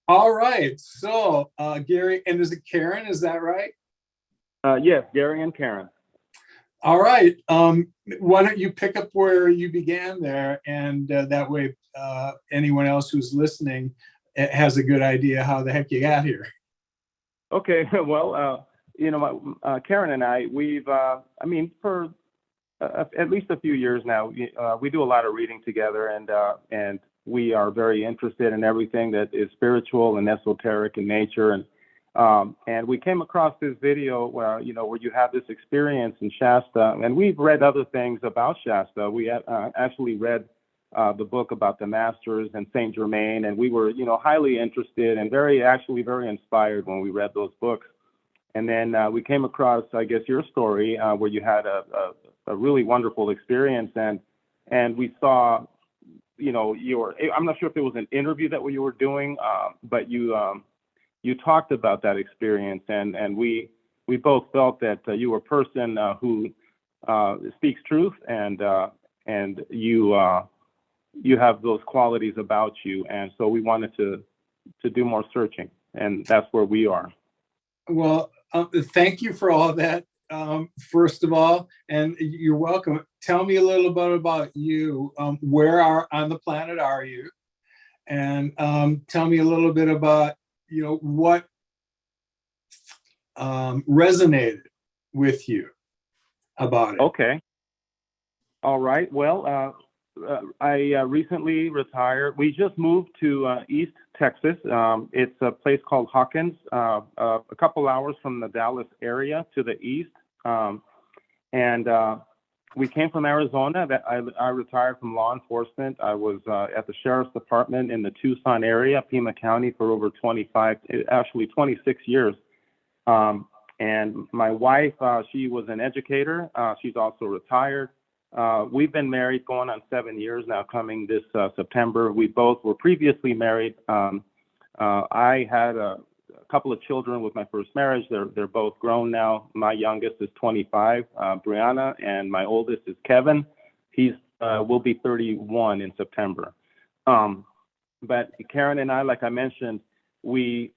All right. So, Gary, and is it Karen? Is that right? Yes, Gary and Karen. All right. Why don't you pick up where you began there, and that way, anyone else who's listening has a good idea how the heck you got here. Okay, well, Karen and I, for at least a few years now, we do a lot of reading together, and we are very interested in everything that is spiritual and esoteric in nature, and we came across this video where where you have this experience in Shasta, and we've read other things about Shasta. We actually read the book about the masters and Saint Germain, and we were highly interested and very inspired when we read those books. And then we came across, I guess, your story where you had a really wonderful experience, and we saw, I'm not sure if it was an interview that you were doing, but you talked about that experience, and we both felt that you were a person who speaks truth, and you have those qualities about you, and so we wanted to do more searching, and that's where we are. Well, thank you for all that, first of all, and you're welcome. Tell me a little bit about you. Where on the planet are you? And tell me a little bit about what resonated with you about it. Okay. All right. Well, I recently retired. We just moved to East Texas. It's a place called Hawkins, a couple hours from the Dallas area to the east. And we came from Arizona. I retired from law enforcement. I was at the sheriff's department in the Tucson area, Pima County, for over 26 years. And my wife, she was an educator. She's also retired. We've been married going on 7 years now, coming this September. We both were previously married. I had a couple of children with my first marriage. They're both grown now. My youngest is 25, Brianna, and my oldest is Kevin. He's will be 31 in September. But Karen and I, like I mentioned, I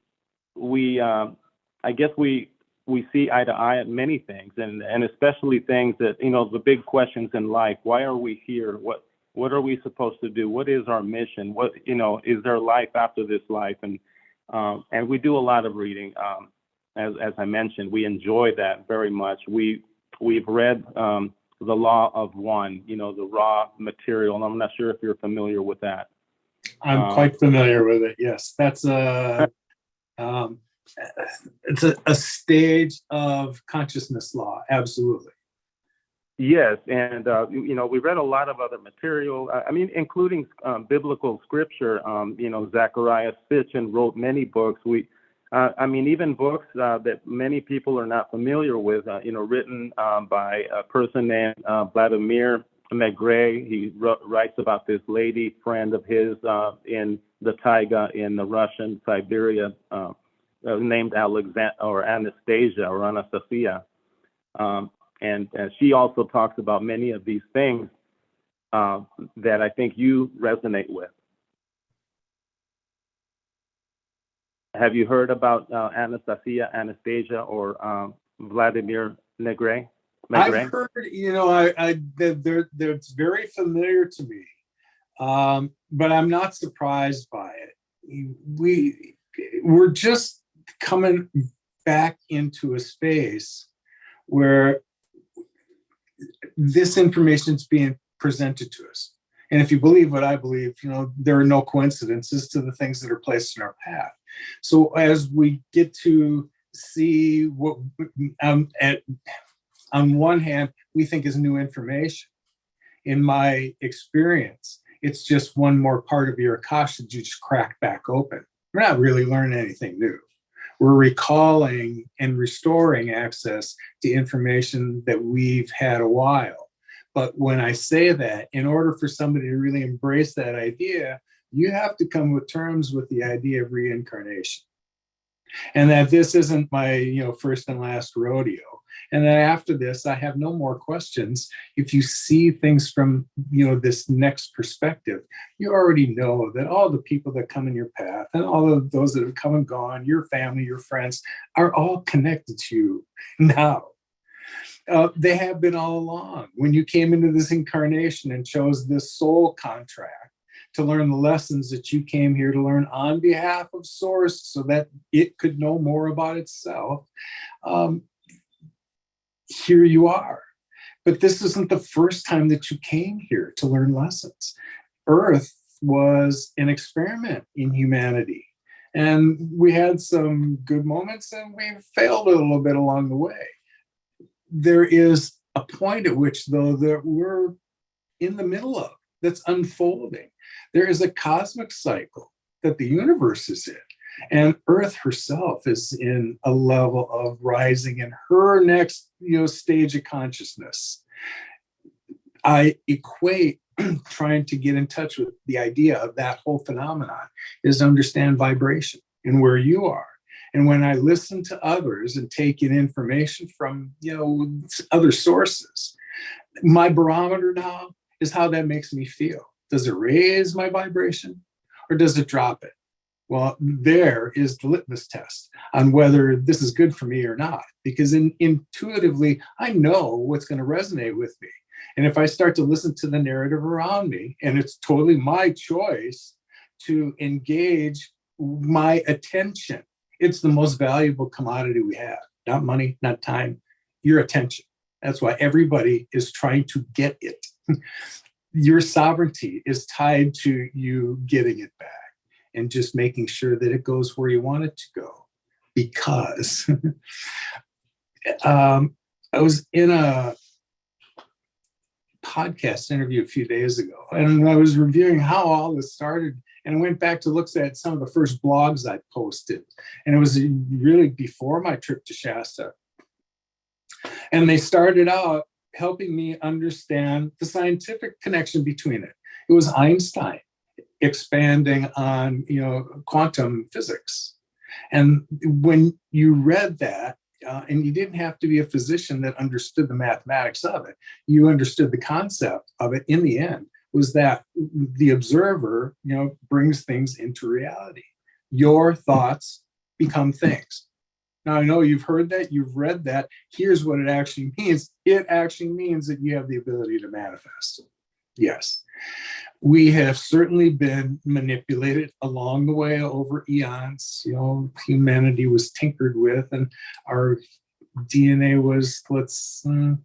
guess we see eye to eye at many things, and especially things that, the big questions in life. Why are we here? What are we supposed to do? What is our mission? Is there life after this life? And we do a lot of reading. As I mentioned, we enjoy that very much. We've read The Law of One, the raw material, and I'm not sure if you're familiar with that. I'm quite familiar with it. Yes, that's it's a stage of consciousness law. Absolutely. Yes, and we read a lot of other material. Including biblical scripture. Zachariah Sitchin wrote many books. Even books that many people are not familiar with. Written by a person named Vladimir Megre. He writes about this lady friend of his in the taiga in the Russian Siberia, named Anastasia or Anastasia. And she also talks about many of these things that I think you resonate with. Have you heard about Anastasia, or Vladimir Megre? I've heard, it's very familiar to me, but I'm not surprised by it. We're just coming back into a space where this information is being presented to us. And if you believe what I believe, there are no coincidences to the things that are placed in our path. So as we get to see what, on one hand, we think is new information, in my experience, it's just one more part of your Akasha that you just crack back open. We're not really learning anything new. We're recalling and restoring access to information that we've had a while. But when I say that, in order for somebody to really embrace that idea, you have to come to terms with the idea of reincarnation. And that this isn't my, first and last rodeo. And then after this, I have no more questions. If you see things from, this next perspective, you already know that all the people that come in your path and all of those that have come and gone, your family, your friends, are all connected to you now. They have been all along. When you came into this incarnation and chose this soul contract to learn the lessons that you came here to learn on behalf of Source so that it could know more about itself, here you are. But this isn't the first time that you came here to learn lessons. Earth was an experiment in humanity. And we had some good moments and we failed a little bit along the way. There is a point at which, though, that we're in the middle of that's unfolding. There is a cosmic cycle that the universe is in. And Earth herself is in a level of rising in her next, stage of consciousness. I equate trying to get in touch with the idea of that whole phenomenon is to understand vibration and where you are. And when I listen to others and take in information from, other sources, my barometer now is how that makes me feel. Does it raise my vibration or does it drop it? Well, there is the litmus test on whether this is good for me or not, because intuitively, I know what's going to resonate with me. And if I start to listen to the narrative around me, and it's totally my choice to engage my attention, it's the most valuable commodity we have. Not money, not time, your attention. That's why everybody is trying to get it. Your sovereignty is tied to you getting it back and just making sure that it goes where you want it to go. Because I was in a podcast interview a few days ago, and I was reviewing how all this started. And I went back to look at some of the first blogs I posted. And it was really before my trip to Shasta. And they started out helping me understand the scientific connection between it. It was Einstein expanding on, quantum physics. And when you read that, and you didn't have to be a physician that understood the mathematics of it, you understood the concept of it in the end, was that the observer, brings things into reality. Your thoughts become things. Now, I know you've heard that, you've read that. Here's what it actually means. It actually means that you have the ability to manifest. Yes. We have certainly been manipulated along the way over eons. Humanity was tinkered with and our DNA was,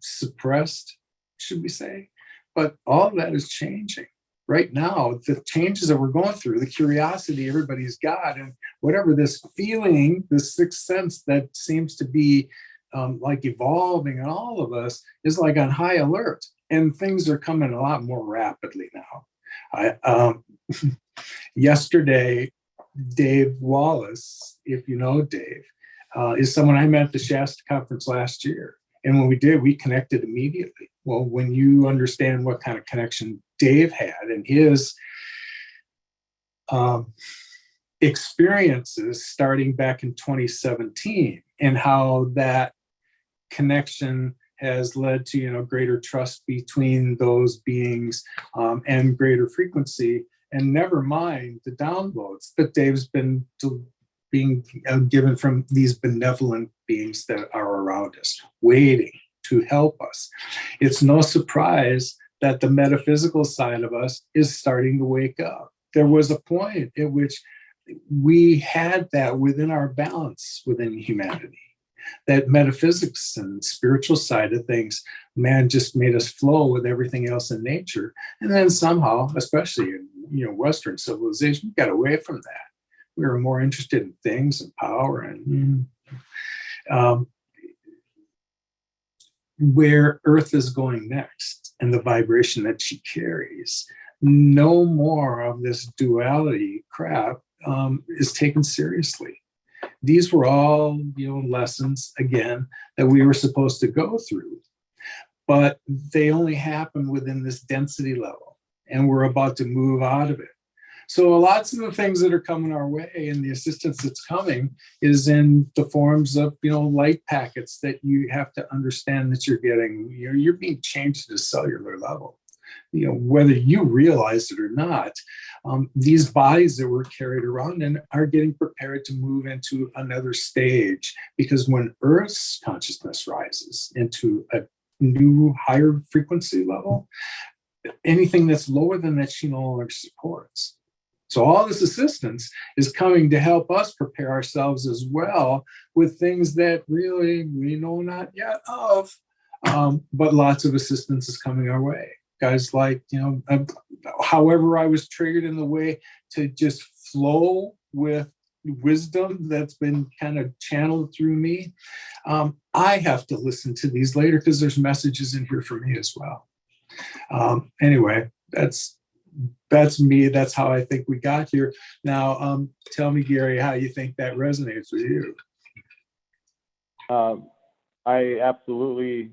suppressed, should we say? But all of that is changing. Right now, the changes that we're going through, the curiosity everybody's got, and whatever this feeling, this sixth sense that seems to be evolving in all of us is like on high alert. And things are coming a lot more rapidly now. Yesterday, Dave Wallace, if you know Dave, is someone I met at the Shasta conference last year. And when we did, we connected immediately. Well, when you understand what kind of connection Dave had and his experiences starting back in 2017 and how that connection has led to, greater trust between those beings and greater frequency, and never mind the downloads that Dave's been being given from these benevolent beings that are around us, waiting to help us. It's no surprise that the metaphysical side of us is starting to wake up. There was a point at which we had that within our balance within humanity. That metaphysics and spiritual side of things, man, just made us flow with everything else in nature. And then somehow, especially in Western civilization, we got away from that. We were more interested in things and power and where Earth is going next and the vibration that she carries. No more of this duality crap is taken seriously. These were all, lessons, again, that we were supposed to go through. But they only happen within this density level, and we're about to move out of it. So lots of the things that are coming our way and the assistance that's coming is in the forms of, light packets that you have to understand that you're getting. You're being changed at a cellular level. Whether you realize it or not, these bodies that we're carried around in are getting prepared to move into another stage, because when Earth's consciousness rises into a new higher frequency level, anything that's lower than that she no longer supports. So all this assistance is coming to help us prepare ourselves as well with things that really we know not yet of, but lots of assistance is coming our way. Guys like, however I was triggered in the way to just flow with wisdom that's been kind of channeled through me. I have to listen to these later because there's messages in here for me as well. Anyway, that's me. That's how I think we got here. Now, tell me, Gary, how you think that resonates with you. I absolutely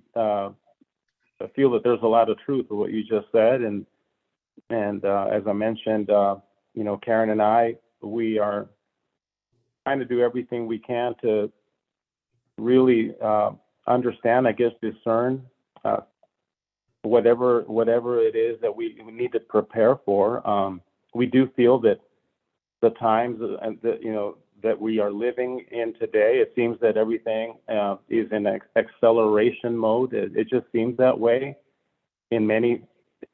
feel that there's a lot of truth to what you just said, and as I mentioned, Karen and I, we are trying to do everything we can to really understand, I guess, discern whatever it is that we need to prepare for. We do feel that the times that we are living in today, it seems that everything is in acceleration mode. It just seems that way in many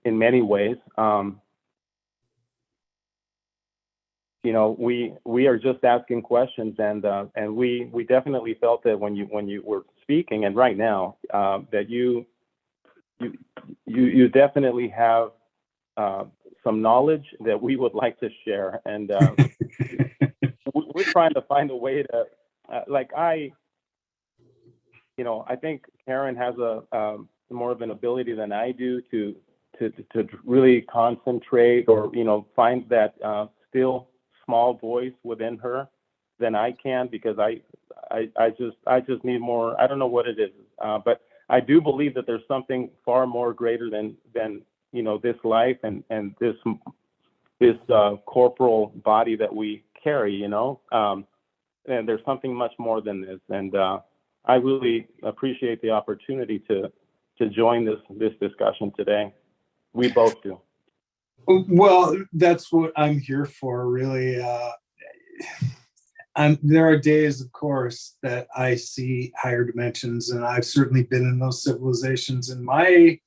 ways. We are just asking questions, and we definitely felt that when you were speaking, and right now, that you definitely have some knowledge that we would like to share, and we're trying to find a way to, I think Karen has a more of an ability than I do to really concentrate or find that still small voice within her than I can, because I just need more. I don't know what it is, but I do believe that there's something far more greater than this life and this corporal body that we carry, and there's something much more than this. And I really appreciate the opportunity to join this discussion today. We both do. Well, that's what I'm here for, really. There are days, of course, that I see higher dimensions, and I've certainly been in those civilizations, and my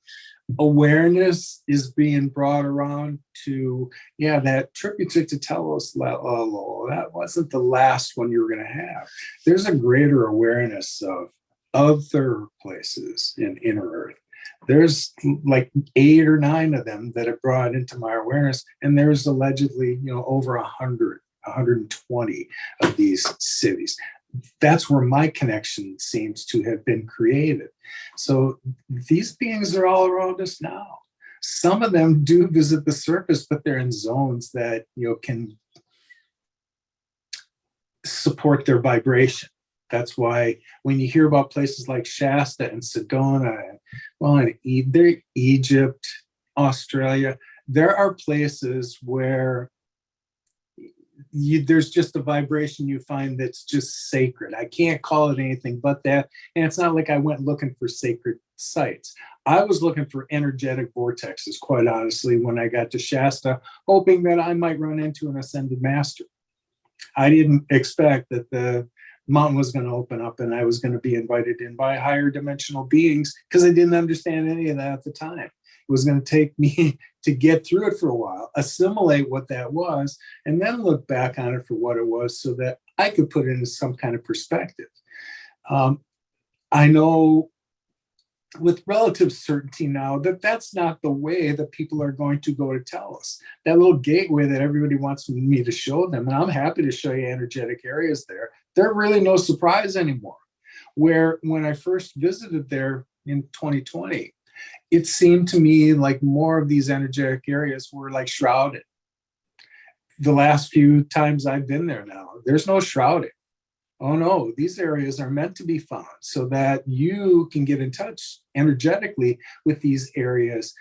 awareness is being brought around to, that trip you took to Telos, that wasn't the last one you were going to have. There's a greater awareness of other places in inner Earth. There's like 8 or 9 of them that have brought into my awareness, and there's allegedly, over 120 of these cities. That's where my connection seems to have been created. So these beings are all around us now. Some of them do visit the surface, but they're in zones that can support their vibration. That's why when you hear about places like Shasta and Sedona, and Egypt, Australia, there are places where there's just a vibration you find that's just sacred. I can't call it anything but that. And it's not like I went looking for sacred sites. I was looking for energetic vortexes, quite honestly, when I got to Shasta, hoping that I might run into an ascended master. I didn't expect that the mountain was going to open up and I was going to be invited in by higher dimensional beings, because I didn't understand any of that at the time. It was going to take me to get through it for a while, assimilate what that was, and then look back on it for what it was so that I could put it into some kind of perspective. I know with relative certainty now that that's not the way that people are going to go to tell us. That little gateway that everybody wants me to show them, and I'm happy to show you energetic areas there, they're really no surprise anymore. Where when I first visited there in 2020, it seemed to me like more of these energetic areas were like shrouded. The last few times I've been there now, there's no shrouding. Oh no, these areas are meant to be found so that you can get in touch energetically with these areas,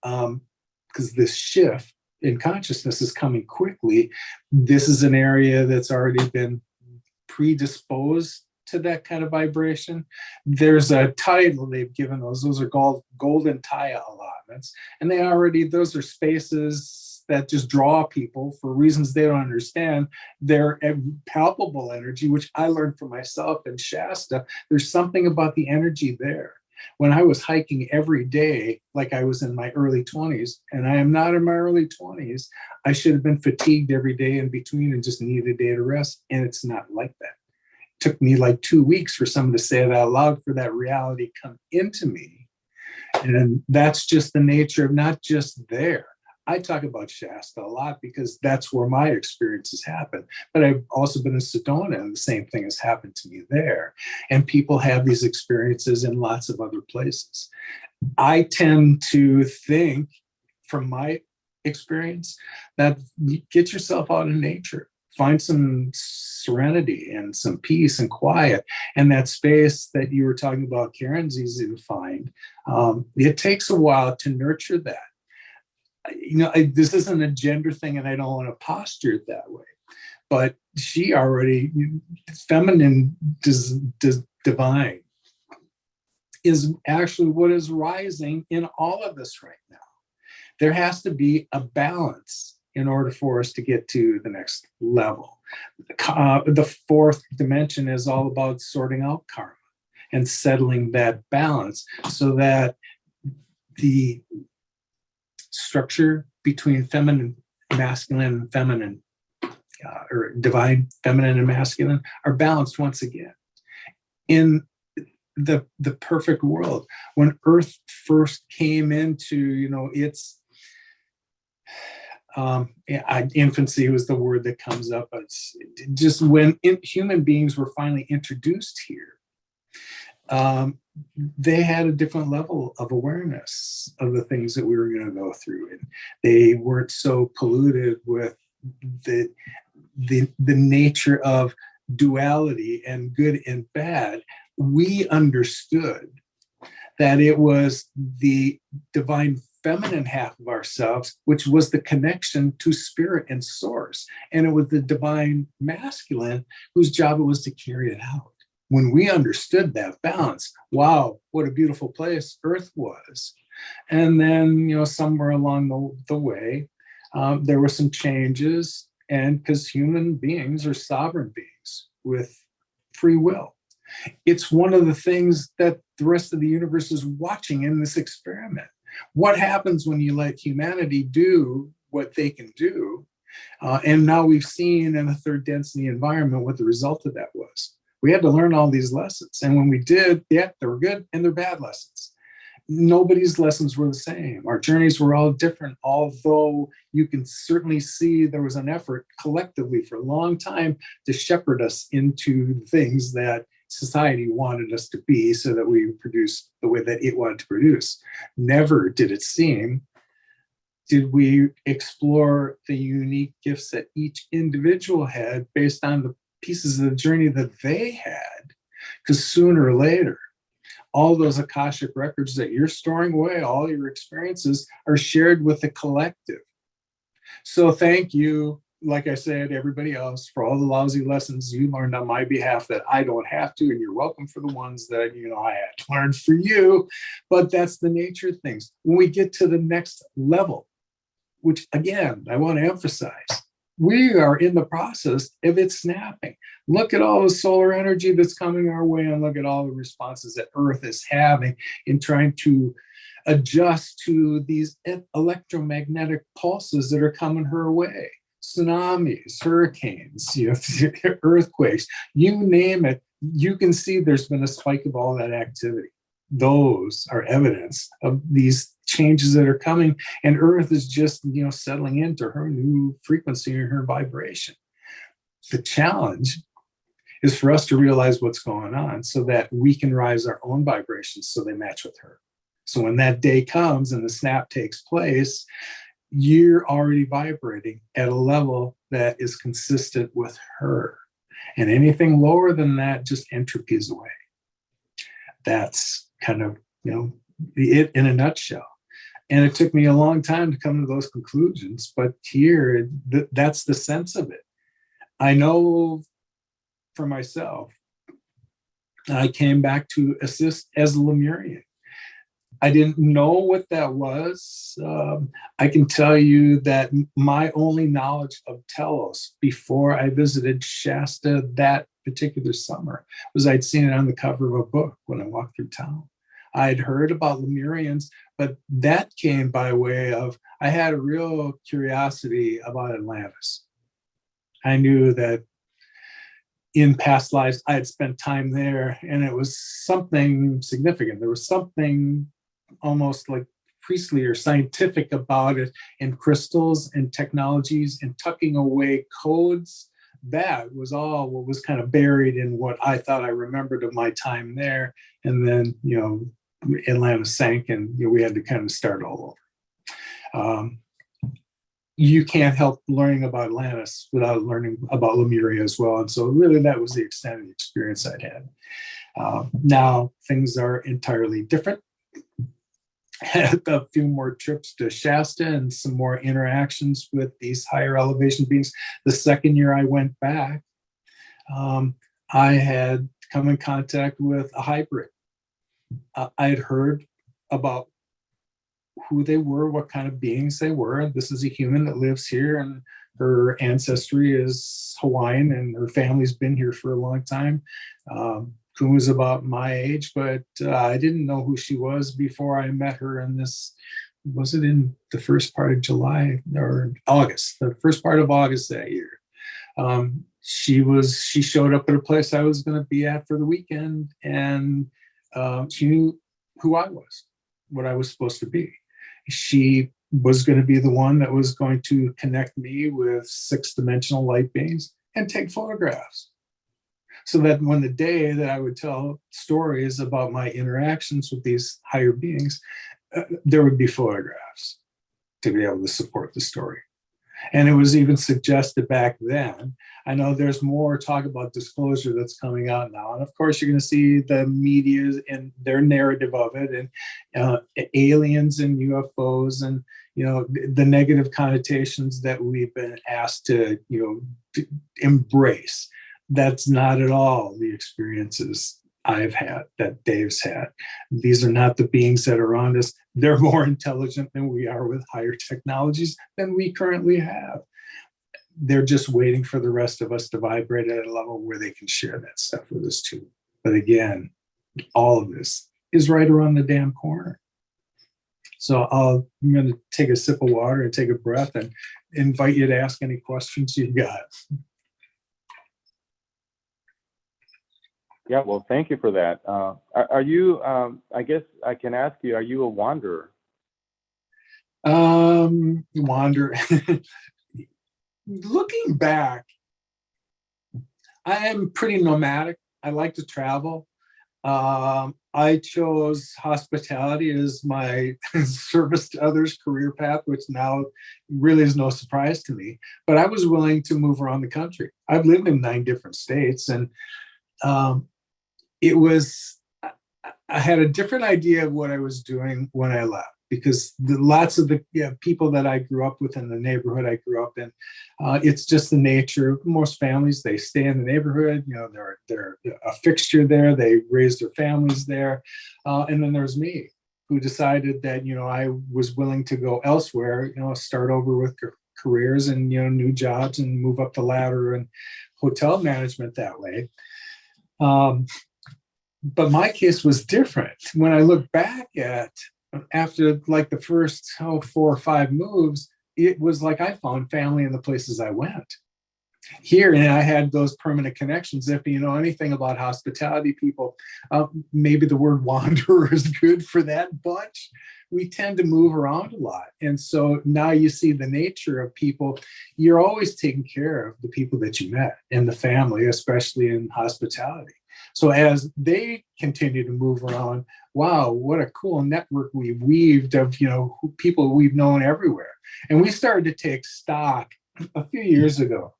because this shift in consciousness is coming quickly, this is an area that's already been predisposed to that kind of vibration. There's a title they've given those are called golden Taya allotments. And those are spaces that just draw people for reasons they don't understand. They're palpable energy, which I learned for myself in Shasta. There's something about the energy there. When I was hiking every day, like I was in my early 20s, and I am not in my early 20s, I should have been fatigued every day in between and just needed a day to rest. And it's not like that. It took me like 2 weeks for someone to say it out loud, for that reality come into me. And that's just the nature of not just there. I talk about Shasta a lot because that's where my experiences happen. But I've also been in Sedona, and the same thing has happened to me there. And people have these experiences in lots of other places. I tend to think, from my experience, that you get yourself out in nature, find some serenity and some peace and quiet. And that space that you were talking about, Karen's easy to find. It takes a while to nurture that. This isn't a gender thing, and I don't want to posture it that way. But she already, feminine, divine, is actually what is rising in all of us right now. There has to be a balance in order for us to get to the next level. The fourth dimension is all about sorting out karma and settling that balance so that the structure between feminine, masculine, and feminine, or divine, feminine, and masculine are balanced once again. In the perfect world, when Earth first came into, its infancy was the word that comes up. It's just when human beings were finally introduced here. They had a different level of awareness of the things that we were going to go through, and they weren't so polluted with the nature of duality and good and bad. We understood that it was the divine feminine half of ourselves, which was the connection to spirit and source, and it was the divine masculine whose job it was to carry it out. When we understood that balance, wow, what a beautiful place Earth was. And then, somewhere along the way, there were some changes, and because human beings are sovereign beings with free will. It's one of the things that the rest of the universe is watching in this experiment. What happens when you let humanity do what they can do? And now we've seen in a third density environment what the result of that was. We had to learn all these lessons. And when we did, yeah, they were good and they're bad lessons. Nobody's lessons were the same. Our journeys were all different, although you can certainly see there was an effort collectively for a long time to shepherd us into things that society wanted us to be so that we produce the way that it wanted to produce. Never did it seem did we explore the unique gifts that each individual had based on the pieces of the journey that they had, because sooner or later, all those Akashic records that you're storing away, all your experiences are shared with the collective. So thank you, like I said, everybody else, for all the lousy lessons you learned on my behalf that I don't have to, and you're welcome for the ones that I had to learn for you. But that's the nature of things. When we get to the next level, which again, I want to emphasize, we are in the process of it snapping. Look at all the solar energy that's coming our way, and look at all the responses that Earth is having in trying to adjust to these electromagnetic pulses that are coming her way. Tsunamis, hurricanes, earthquakes, you name it. You can see there's been a spike of all that activity. Those are evidence of these changes that are coming, and Earth is just settling into her new frequency and her vibration. The challenge is for us to realize what's going on so that we can rise our own vibrations so they match with her. So when that day comes and the snap takes place, you're already vibrating at a level that is consistent with her, and anything lower than that just entropies away. That's kind of it in a nutshell. And it took me a long time to come to those conclusions, but here, that's the sense of it. I know for myself, I came back to assist as a Lemurian. I didn't know what that was. I can tell you that my only knowledge of Telos before I visited Shasta that particular summer was I'd seen it on the cover of a book when I walked through town. I'd heard about Lemurians, but that came by way of I had a real curiosity about Atlantis. I knew that in past lives I had spent time there, and it was something significant. There was something almost like priestly or scientific about it, and crystals and technologies and tucking away codes. That was all what was kind of buried in what I thought I remembered of my time there. And then, Atlantis sank, and we had to kind of start all over. You can't help learning about Atlantis without learning about Lemuria as well. And so really that was the extent of the experience I'd had. Now things are entirely different. Had a few more trips to Shasta and some more interactions with these higher elevation beings. The second year I went back, I had come in contact with a hybrid. I had heard about who they were, what kind of beings they were. This is a human that lives here, and her ancestry is Hawaiian, and her family's been here for a long time. Who was about my age, but I didn't know who she was before I met her in this, was it in the first part of July or August, the first part of August that year. She showed up at a place I was going to be at for the weekend, and she knew who I was, what I was supposed to be. She was going to be the one that was going to connect me with six-dimensional light beings and take photographs. So that when the day that I would tell stories about my interactions with these higher beings, there would be photographs to be able to support the story. And it was even suggested back then. I know there's more talk about disclosure that's coming out now. And of course, you're going to see the media and their narrative of it, and aliens and UFOs, and the negative connotations that we've been asked to embrace. That's not at all the experiences I've had, that Dave's had. These are not the beings that are around us. They're more intelligent than we are, with higher technologies than we currently have. They're just waiting for the rest of us to vibrate at a level where they can share that stuff with us too. But again, all of this is right around the damn corner. So I'm going to take a sip of water and take a breath and invite you to ask any questions you've got. Yeah, well, thank you for that. Are you, I guess I can ask you, are you a wanderer? Wander. Looking back, I am pretty nomadic. I like to travel. I chose hospitality as my service to others career path, which now really is no surprise to me. But I was willing to move around the country. I've lived in 9 different states, and I had a different idea of what I was doing when I left, because lots of the people that I grew up with in the neighborhood I grew up in, it's just the nature of most families. They stay in the neighborhood, they're a fixture there. They raise their families there. And then there's me, who decided that, I was willing to go elsewhere, start over with careers and, new jobs, and move up the ladder and hotel management that way. But my case was different. When I look back after like the first 4 or 5 moves, it was like I found family in the places I went. Here, and I had those permanent connections. If you know anything about hospitality people, maybe the word wanderer is good for that bunch. We tend to move around a lot. And so now you see the nature of people. You're always taking care of the people that you met and the family, especially in hospitality. So as they continue to move around, wow, what a cool network we've weaved of, people we've known everywhere. And we started to take stock a few years ago.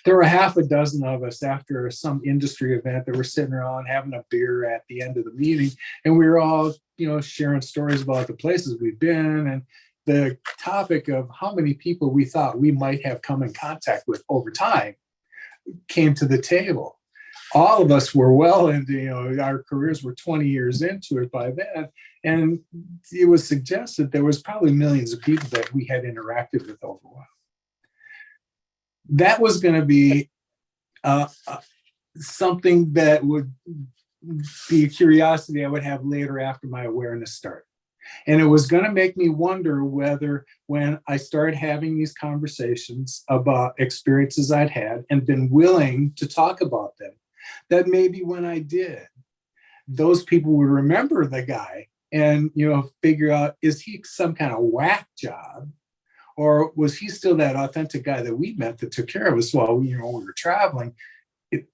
There were half a dozen of us after some industry event that were sitting around having a beer at the end of the meeting. And we were all, sharing stories about the places we've been and the topic of how many people we thought we might have come in contact with over time came to the table. All of us were well into, our careers were 20 years into it by then. And it was suggested there was probably millions of people that we had interacted with over a while. That was going to be something that would be a curiosity I would have later after my awareness started. And it was going to make me wonder whether when I started having these conversations about experiences I'd had and been willing to talk about them, that maybe when I did, those people would remember the guy and, figure out, is he some kind of whack job? Or was he still that authentic guy that we met that took care of us while we were traveling?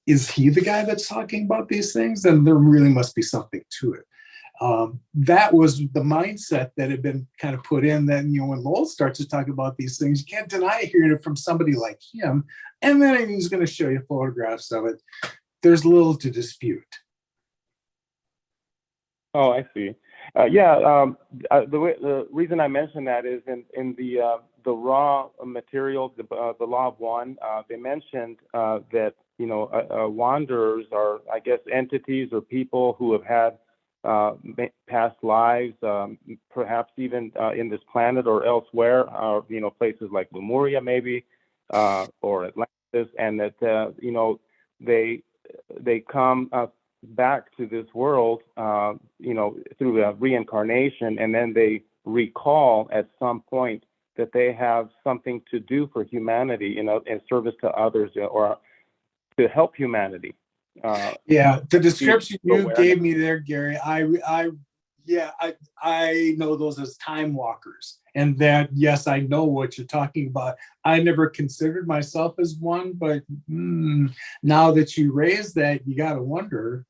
Is he the guy that's talking about these things? Then there really must be something to it. That was the mindset that had been kind of put in. That when Lowell starts to talk about these things, you can't deny hearing it from somebody like him. And then he's going to show you photographs of it. There's little to dispute. Oh, I see. The reason I mentioned that is in the raw materials, the Law of One, they mentioned that wanderers are, I guess, entities or people who have had past lives, perhaps even in this planet or elsewhere, places like Lemuria maybe, or Atlantis, and that they come back to this world, through a reincarnation, and then they recall at some point that they have something to do for humanity, in service to others or to help humanity. The description you gave me there, Gary, I know those as time walkers, and that, yes, I know what you're talking about. I never considered myself as one, but now that you raise that, you got to wonder,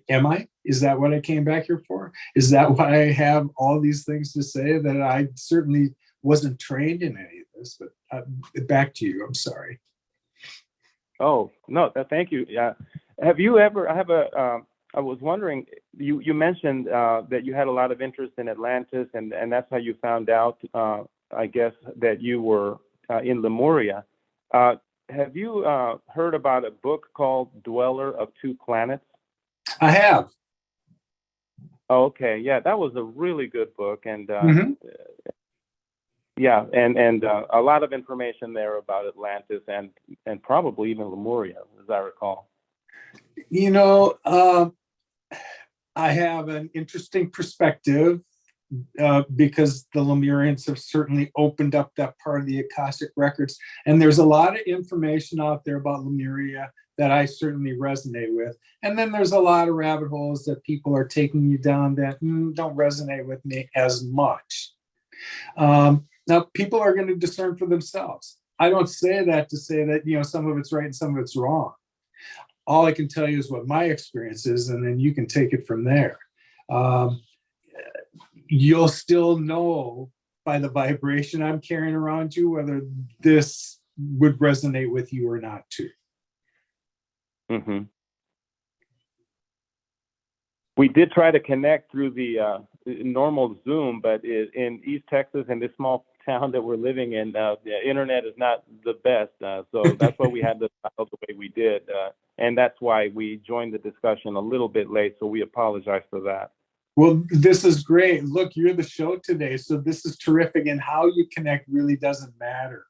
am I? Is that what I came back here for? Is that why I have all these things to say? That I certainly wasn't trained in any of this, but back to you. I'm sorry. Oh, no, thank you. Have you ever, I was wondering, you mentioned that you had a lot of interest in Atlantis, and that's how you found out, I guess, that you were in Lemuria. Have you heard about a book called Dweller of Two Planets? I have. Oh, okay. Yeah, that was a really good book. And a lot of information there about Atlantis and probably even Lemuria, as I recall. I have an interesting perspective because the Lemurians have certainly opened up that part of the Akashic records. And there's a lot of information out there about Lemuria that I certainly resonate with. And then there's a lot of rabbit holes that people are taking you down that don't resonate with me as much. Now, people are going to discern for themselves. I don't say that to say that, some of it's right and some of it's wrong. All I can tell you is what my experience is, and then you can take it from there. You'll still know by the vibration I'm carrying around you whether this would resonate with you or not, too. Mm-hmm. We did try to connect through the normal Zoom, but in East Texas, in this small town that we're living in, the internet is not the best. So that's why we had to style the way we did. And that's why we joined the discussion a little bit late. So we apologize for that. Well, this is great. Look, you're the show today. So this is terrific. And how you connect really doesn't matter.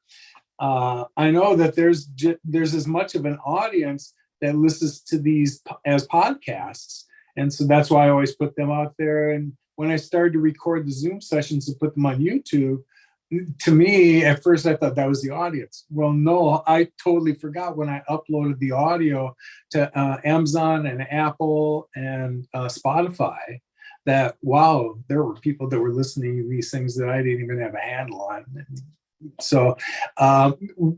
I know that there's as much of an audience that listens to these as podcasts. And so that's why I always put them out there. And when I started to record the Zoom sessions and put them on YouTube, to me, at first I thought that was the audience. Well, no, I totally forgot when I uploaded the audio to Amazon and Apple and Spotify that, wow, there were people that were listening to these things that I didn't even have a handle on. So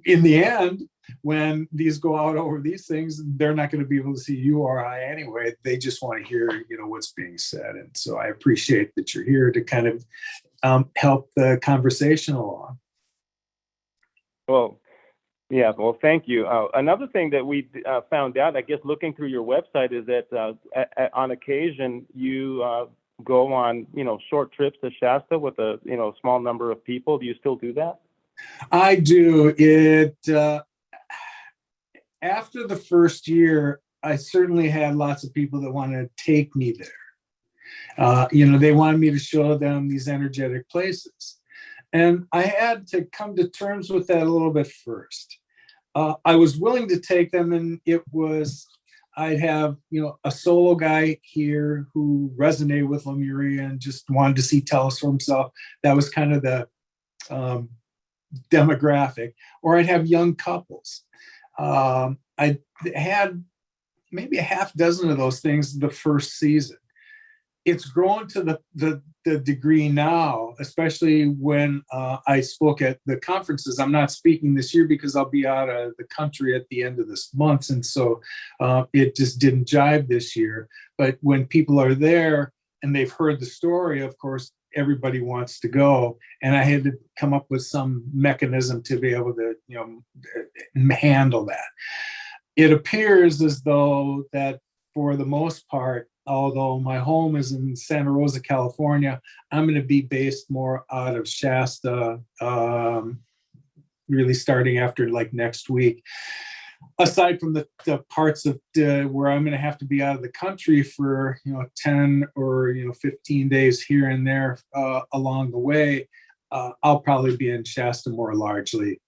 in the end, when these go out over these things, they're not going to be able to see you or I anyway. They just want to hear, what's being said. And so I appreciate that you're here to kind of help the conversation along. Well, Yeah, well, thank you. Another thing that we found out, I guess, looking through your website, is that on occasion you go on, short trips to Shasta with a, small number of people. Do you still do that? I do it. After the first year, I certainly had lots of people that wanted to take me there. They wanted me to show them these energetic places. And I had to come to terms with that a little bit first. I was willing to take them, and I'd have, a solo guy here who resonated with Lemuria and just wanted to see Tellus for himself. That was kind of the demographic. Or I'd have young couples. I had maybe a half dozen of those things the first season. It's grown to the degree now, especially when I spoke at the conferences. I'm not speaking this year because I'll be out of the country at the end of this month. And so it just didn't jive this year. But when people are there and they've heard the story, of course, everybody wants to go. And I had to come up with some mechanism to be able to, handle that. It appears as though that for the most part, although my home is in Santa Rosa, California, I'm going to be based more out of Shasta, really starting after like next week. Aside from the parts of where I'm going to have to be out of the country for 10 or 15 days here and there along the way, I'll probably be in Shasta more largely.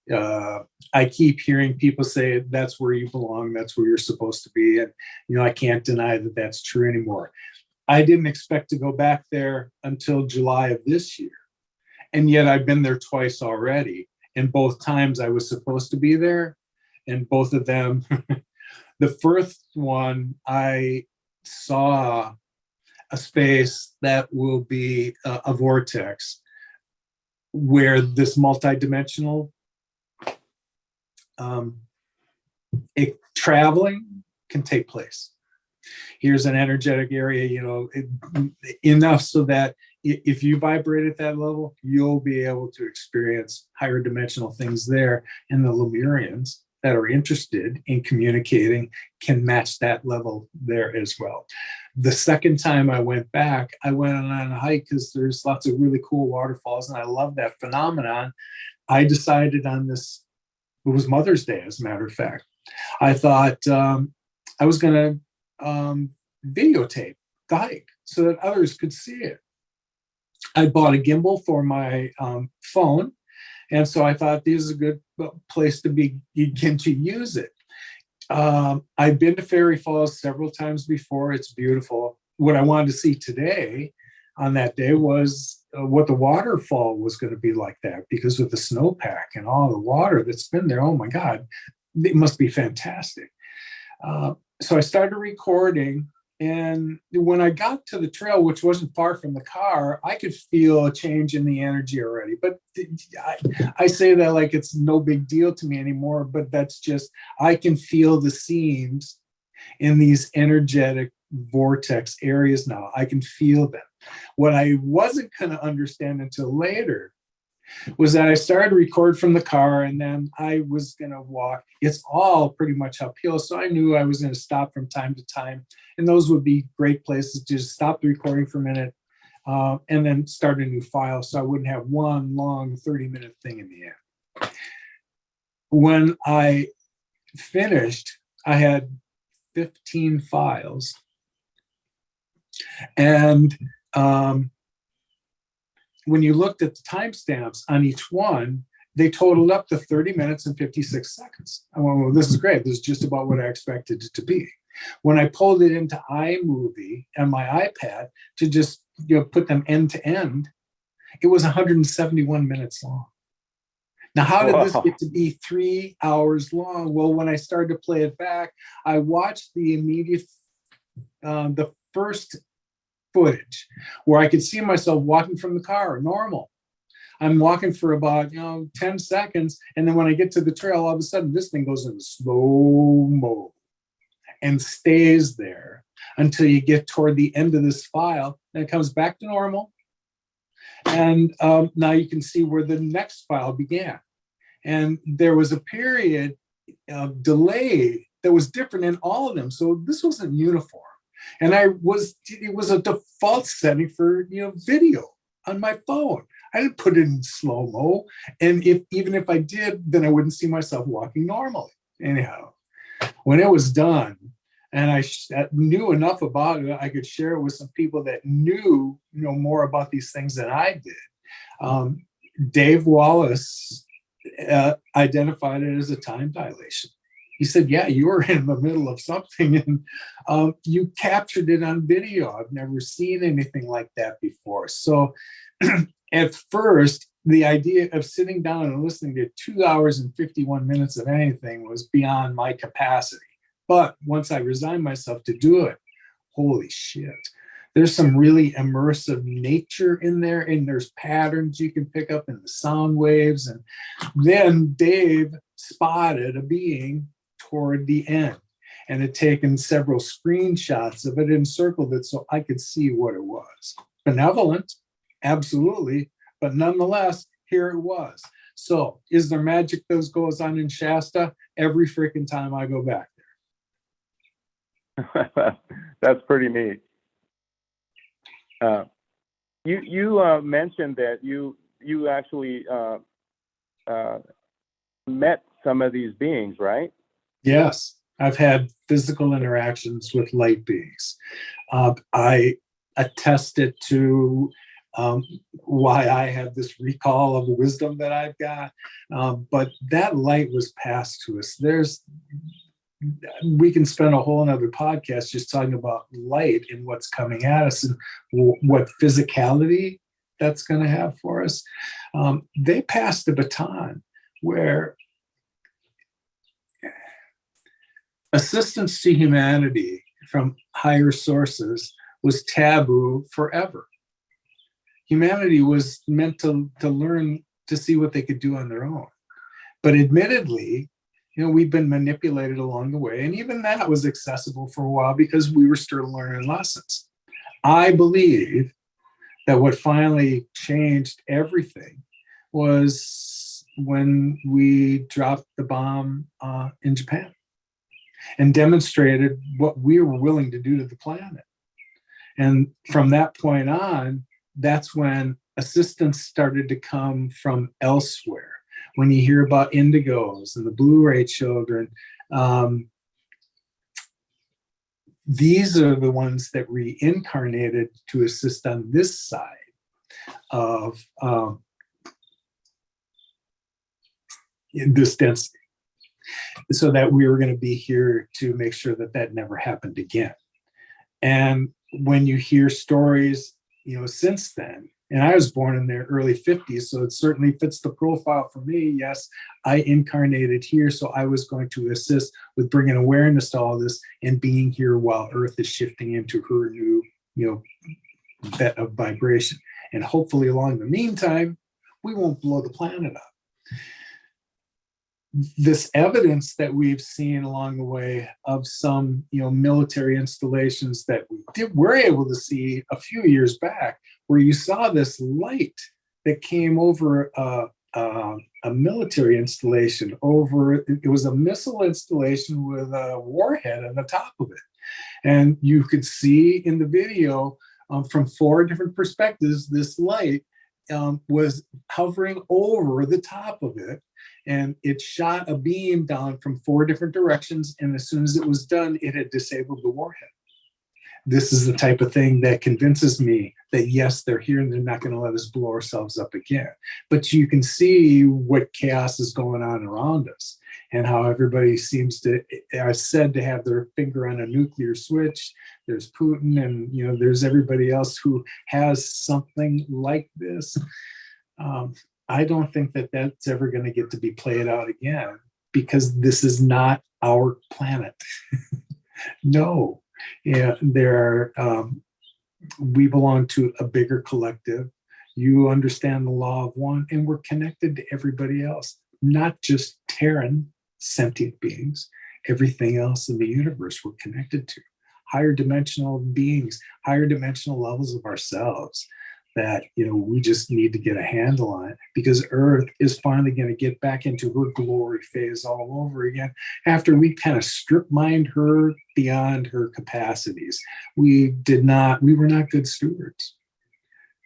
I keep hearing people say that's where you belong, that's where you're supposed to be, and I can't deny that that's true anymore. I didn't expect to go back there until July of this year, and yet I've been there twice already, and both times I was supposed to be there, and both of them, the first one I saw a space that will be a vortex where this multidimensional traveling can take place. Here's an energetic area, enough so that if you vibrate at that level, you'll be able to experience higher dimensional things there. And the Lemurians that are interested in communicating can match that level there as well. The second time I went back, I went on a hike because there's lots of really cool waterfalls, and I love that phenomenon. I decided on this, it was Mother's Day, as a matter of fact. I thought I was going to videotape the hike so that others could see it. I bought a gimbal for my phone, and so I thought this is a good place to begin to use it. I've been to Fairy Falls several times before. It's beautiful. What I wanted to see today on that day was what the waterfall was going to be like that, because with the snowpack and all the water that's been there, oh my God, it must be fantastic. So I started recording, and when I got to the trail, which wasn't far from the car, I could feel a change in the energy already. But I say that like it's no big deal to me anymore, but that's just, I can feel the seams in these energetic vortex areas now. I can feel them. What I wasn't going to understand until later was that I started to record from the car, and then I was going to walk. It's all pretty much uphill, so I knew I was going to stop from time to time, and those would be great places to just stop the recording for a minute and then start a new file, so I wouldn't have one long 30-minute thing in the end. When I finished, I had 15 files, and when you looked at the timestamps on each one, they totaled up to 30 minutes and 56 seconds. I went, well, this is great. This is just about what I expected it to be. When I pulled it into iMovie and my iPad to just put them end to end, it was 171 minutes long. Now, how did this get to be 3 hours long? Well, when I started to play it back, I watched the first footage where I could see myself walking from the car, normal. I'm walking for about 10 seconds, and then when I get to the trail, all of a sudden this thing goes into slow-mo and stays there until you get toward the end of this file, and it comes back to normal. And now you can see where the next file began. And there was a period of delay that was different in all of them. So this wasn't uniform. And it was a default setting for, video on my phone. I didn't put it in slow-mo. And even if I did, then I wouldn't see myself walking normally. Anyhow, when it was done, and I knew enough about it, I could share it with some people that knew, more about these things than I did. Dave Wallace identified it as a time dilation. He said, yeah, you were in the middle of something and you captured it on video. I've never seen anything like that before. So at first, the idea of sitting down and listening to 2 hours and 51 minutes of anything was beyond my capacity. But once I resigned myself to do it, holy shit. There's some really immersive nature in there, and there's patterns you can pick up in the sound waves. And then Dave spotted a being toward the end and had taken several screenshots of it and circled it so I could see what it was. Benevolent, absolutely, but nonetheless, here it was. So is there magic that goes on in Shasta? Every freaking time I go back there. That's pretty neat. You mentioned that you actually met some of these beings, right? Yes, I've had physical interactions with light beings. I attested to why I have this recall of wisdom that I've got, but that light was passed to us. We can spend a whole nother podcast just talking about light and what's coming at us and what physicality that's going to have for us. They passed the baton where assistance to humanity from higher sources was taboo forever. Humanity was meant to learn to see what they could do on their own. But admittedly, we've been manipulated along the way. And even that was accessible for a while because we were still learning lessons. I believe that what finally changed everything was when we dropped the bomb in Japan and demonstrated what we were willing to do to the planet. And from that point on, that's when assistance started to come from elsewhere. When you hear about indigos and the Blu-ray children, these are the ones that reincarnated to assist on this side of this density, so that we were going to be here to make sure that that never happened again. And when you hear stories, since then, and I was born in the early 50s, so it certainly fits the profile for me. Yes, I incarnated here, so I was going to assist with bringing awareness to all this and being here while Earth is shifting into her new, bet of vibration. And hopefully along the meantime, we won't blow the planet up. This evidence that we've seen along the way of some, military installations that we're able to see a few years back, where you saw this light that came over a military installation it was a missile installation with a warhead on the top of it. And you could see in the video from 4 different perspectives, this light was hovering over the top of it. And it shot a beam down from 4 different directions. And as soon as it was done, it had disabled the warhead. This is the type of thing that convinces me that, yes, they're here and they're not going to let us blow ourselves up again. But you can see what chaos is going on around us and how everybody seems to, are said to have their finger on a nuclear switch. There's Putin and, there's everybody else who has something like this. I don't think that that's ever going to get to be played out again, because this is not our planet. No, we belong to a bigger collective. You understand the law of one, and we're connected to everybody else, not just Terran sentient beings, everything else in the universe we're connected to. Higher dimensional beings, higher dimensional levels of ourselves that, we just need to get a handle on it, because Earth is finally going to get back into her glory phase all over again after we kind of strip mined her beyond her capacities. We were not good stewards,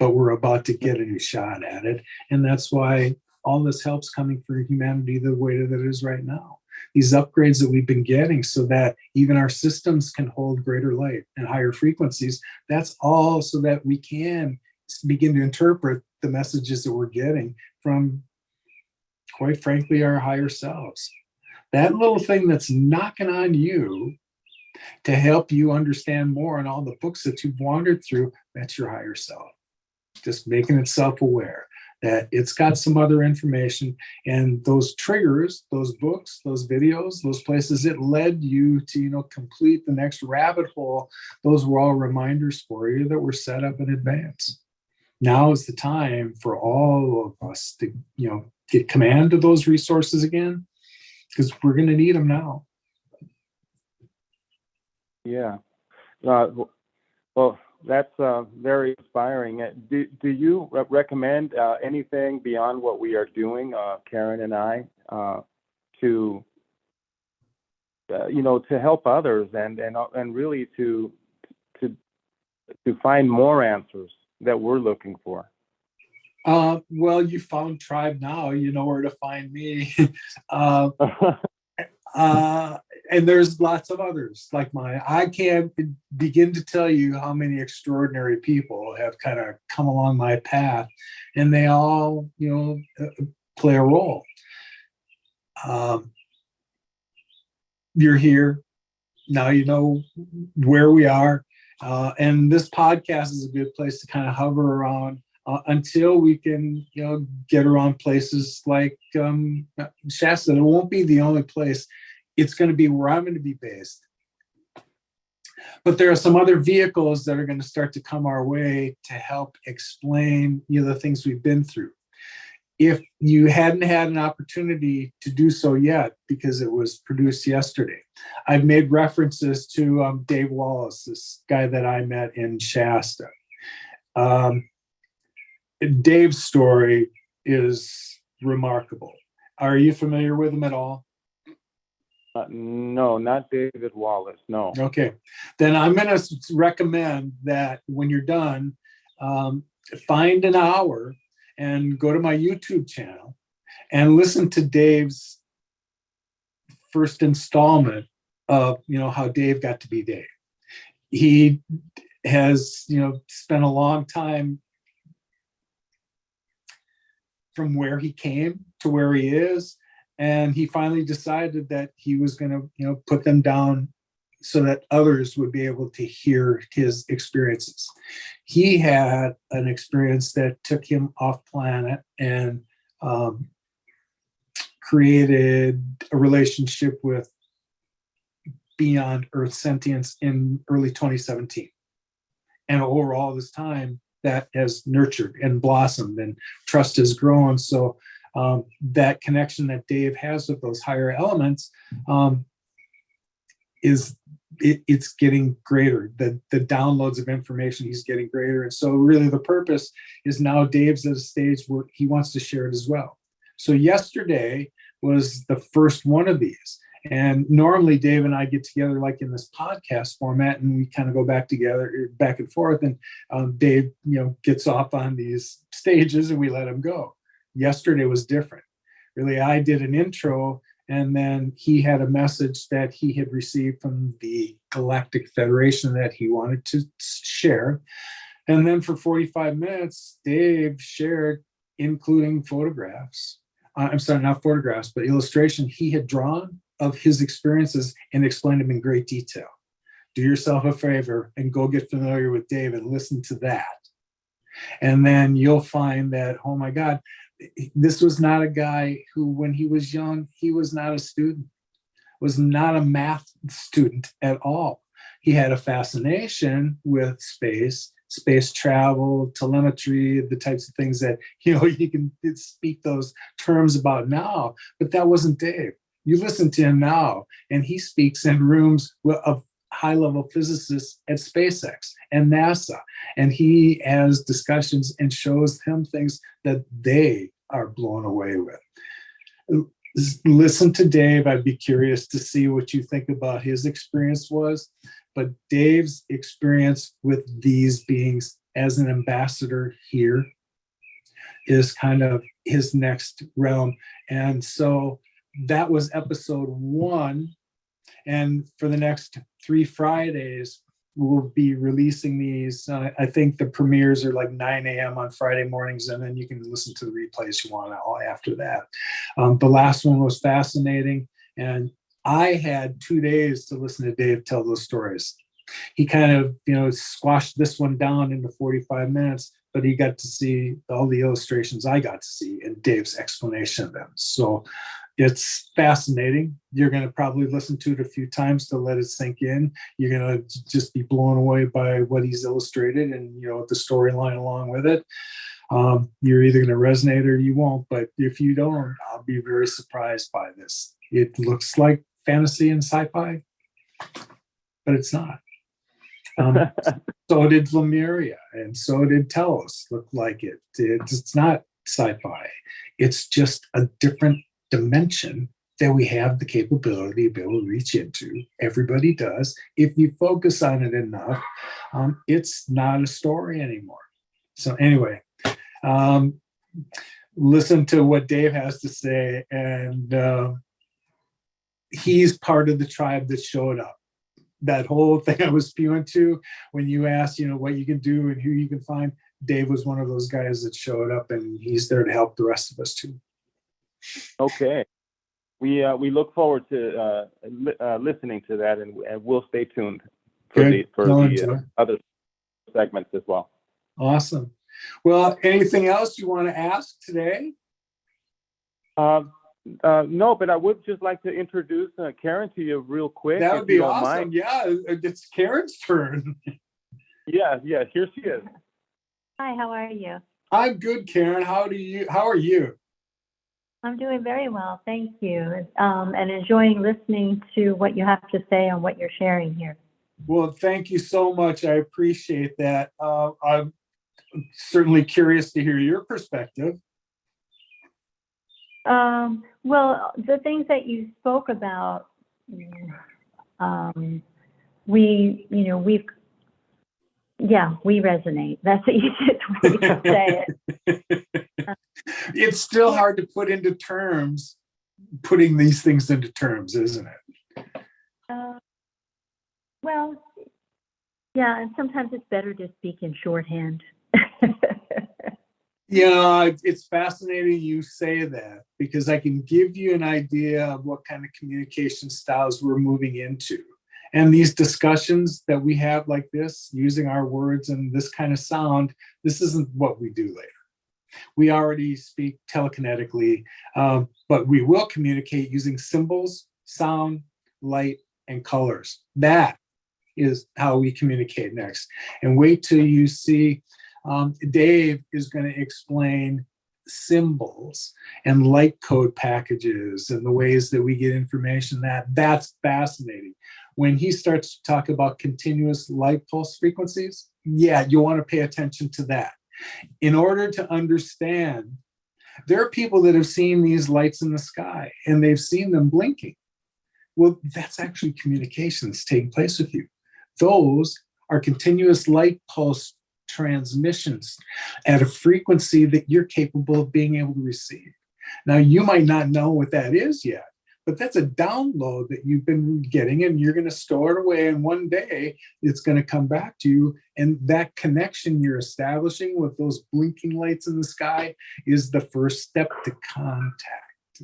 but we're about to get a new shot at it. And that's why all this help's coming for humanity the way that it is right now. These upgrades that we've been getting so that even our systems can hold greater light and higher frequencies, that's all so that we can begin to interpret the messages that we're getting from, quite frankly, our higher selves. That little thing that's knocking on you to help you understand more in all the books that you've wandered through, that's your higher self. Just making it self-aware that it's got some other information, and those triggers, those books, those videos, those places it led you to, complete the next rabbit hole. Those were all reminders for you that were set up in advance. Now is the time for all of us to, get command of those resources again, because we're going to need them now. Yeah. Well, that's very inspiring. Do you recommend anything beyond what we are doing, Karen and I, to help others and really to find more answers that we're looking for? Well, you found Tribe now. You know where to find me. And there's lots of others like mine. I can't begin to tell you how many extraordinary people have kind of come along my path, and they all, play a role. You're here now. You know where we are, and this podcast is a good place to kind of hover around until we can, get around places like Shasta. It won't be the only place. It's going to be where I'm going to be based. But there are some other vehicles that are going to start to come our way to help explain, the things we've been through. If you hadn't had an opportunity to do so yet, because it was produced yesterday, I've made references to Dave Wallace, this guy that I met in Shasta. Dave's story is remarkable. Are you familiar with him at all? No, not David Wallace. No. Okay. Then I'm going to recommend that when you're done, find an hour and go to my YouTube channel and listen to Dave's first installment of, how Dave got to be Dave. He has, spent a long time from where he came to where he is. And he finally decided that he was going to, put them down so that others would be able to hear his experiences. He had an experience that took him off planet and created a relationship with beyond Earth sentience in early 2017. And over all this time, that has nurtured and blossomed, and trust has grown. So that connection that Dave has with those higher elements it's getting greater. The downloads of information, he's getting greater. And so really the purpose is now Dave's at a stage where he wants to share it as well. So yesterday was the first one of these. And normally Dave and I get together like in this podcast format, and we kind of go back and forth. And Dave, gets off on these stages and we let him go. Yesterday was different. Really, I did an intro, and then he had a message that he had received from the Galactic Federation that he wanted to share. And then for 45 minutes, Dave shared, including photographs. I'm sorry, not photographs, but illustration he had drawn of his experiences and explained them in great detail. Do yourself a favor and go get familiar with Dave and listen to that. And then you'll find that, oh my God, this was not a guy who, when he was young, he was not a student, was not a math student at all. He had a fascination with space travel, telemetry, the types of things that, you can speak those terms about now, but that wasn't Dave. You listen to him now, and he speaks in rooms of high-level physicists at SpaceX and NASA, and he has discussions and shows them things that they are blown away with. Listen to Dave. I'd be curious to see what you think about his experience was, but Dave's experience with these beings as an ambassador here is kind of his next realm. And so that was episode 1. And for the next 3 Fridays, we'll be releasing these. I think the premieres are like 9 a.m. on Friday mornings, and then you can listen to the replays you want after that. The last one was fascinating, and I had 2 days to listen to Dave tell those stories. He kind of, squashed this one down into 45 minutes, but he got to see all the illustrations I got to see and Dave's explanation of them. So it's fascinating. You're going to probably listen to it a few times to let it sink in. You're going to just be blown away by what he's illustrated and, the storyline along with it. You're either going to resonate or you won't. But if you don't, I'll be very surprised by this. It looks like fantasy and sci-fi, but it's not. So did Lemuria, and so did Telos look like it. It's not sci-fi. It's just a different dimension that we have the capability to be able to reach into. Everybody does. If you focus on it enough, it's not a story anymore. So anyway, listen to what Dave has to say, and he's part of the tribe that showed up. That whole thing I was spewing to when you asked, what you can do and who you can find, Dave was one of those guys that showed up, and he's there to help the rest of us too. Okay. We look forward to listening to that, and we'll stay tuned for the other segments as well. Awesome. Well, anything else you want to ask today? No, but I would just like to introduce Karen to you real quick. That would be awesome. Mind. Yeah, it's Karen's turn. Yeah, here she is. Hi, how are you? I'm good, Karen. How are you? I'm doing very well, thank you, and enjoying listening to what you have to say and what you're sharing here. Well, thank you so much. I appreciate that. I'm certainly curious to hear your perspective. Well, the things that you spoke about, we resonate. That's the easiest way to say it. It's still hard to put into terms, putting these things into terms, isn't it? Well, yeah, and sometimes it's better to speak in shorthand. It's fascinating you say that, because I can give you an idea of what kind of communication styles we're moving into. And these discussions that we have like this, using our words and this kind of sound, this isn't what we do later. We already speak telekinetically, but we will communicate using symbols, sound, light, and colors. That is how we communicate next. And wait till you see Dave is going to explain symbols and light code packages and the ways that we get information. That's fascinating. When he starts to talk about continuous light pulse frequencies, you want to pay attention to that. In order to understand, there are people that have seen these lights in the sky and they've seen them blinking. Well, that's actually communication that's taking place with you. Those are continuous light pulse transmissions at a frequency that you're capable of being able to receive. Now, you might not know what that is yet, but that's a download that you've been getting, and you're going to store it away, and one day it's going to come back to you. And that connection you're establishing with those blinking lights in the sky is the first step to contact.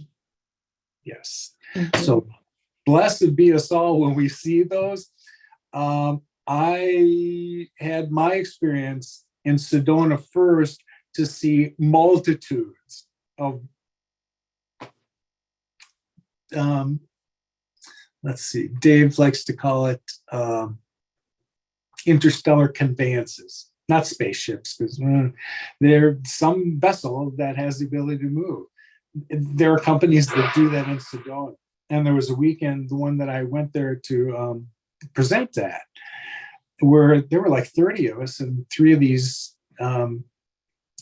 Yes. Mm-hmm. So blessed be us all when we see those. I had my experience in Sedona first to see multitudes of, let's see, Dave likes to call it interstellar conveyances, not spaceships, because they're some vessel that has the ability to move. There are companies that do that in Sedona. And there was a weekend, the one that I went there to present that, where there were like 30 of us, and 3 of these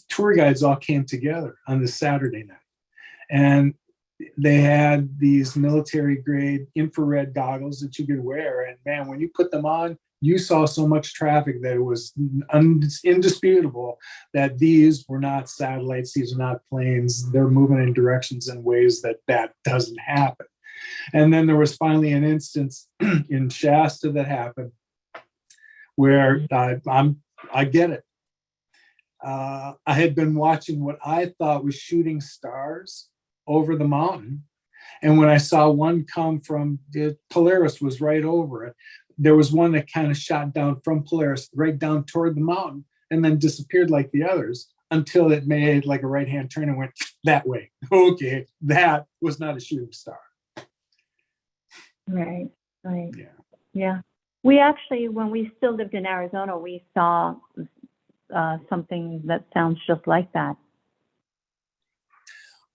tour guides all came together on this Saturday night. And they had these military grade infrared goggles that you could wear. And man, when you put them on, you saw so much traffic that it was indisputable that these were not satellites, these are not planes. They're moving in directions in ways that doesn't happen. And then there was finally an instance in Shasta that happened where I get it. I had been watching what I thought was shooting stars over the mountain. And when I saw one come from the Polaris was right over it, there was one that kind of shot down from Polaris right down toward the mountain and then disappeared like the others until it made like a right-hand turn and went that way. Okay, that was not a shooting star. Right. Yeah. Yeah. We actually, when we still lived in Arizona, we saw something that sounds just like that.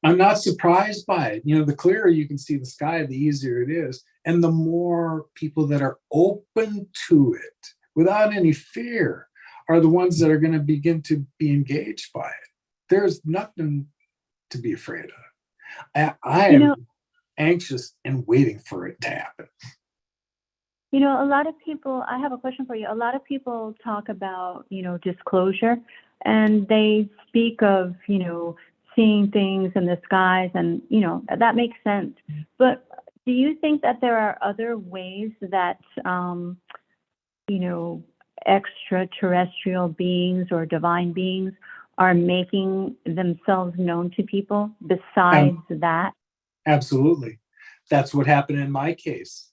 I'm not surprised by it. You know, the clearer you can see the sky, the easier it is. And the more people that are open to it without any fear are the ones that are going to begin to be engaged by it. There's nothing to be afraid of. I am anxious and waiting for it to happen. You know, a lot of people, I have a question for you. A lot of people talk about, disclosure, and they speak of, seeing things in the skies, and, that makes sense. But do you think that there are other ways that, extraterrestrial beings or divine beings are making themselves known to people besides that? Absolutely. That's what happened in my case.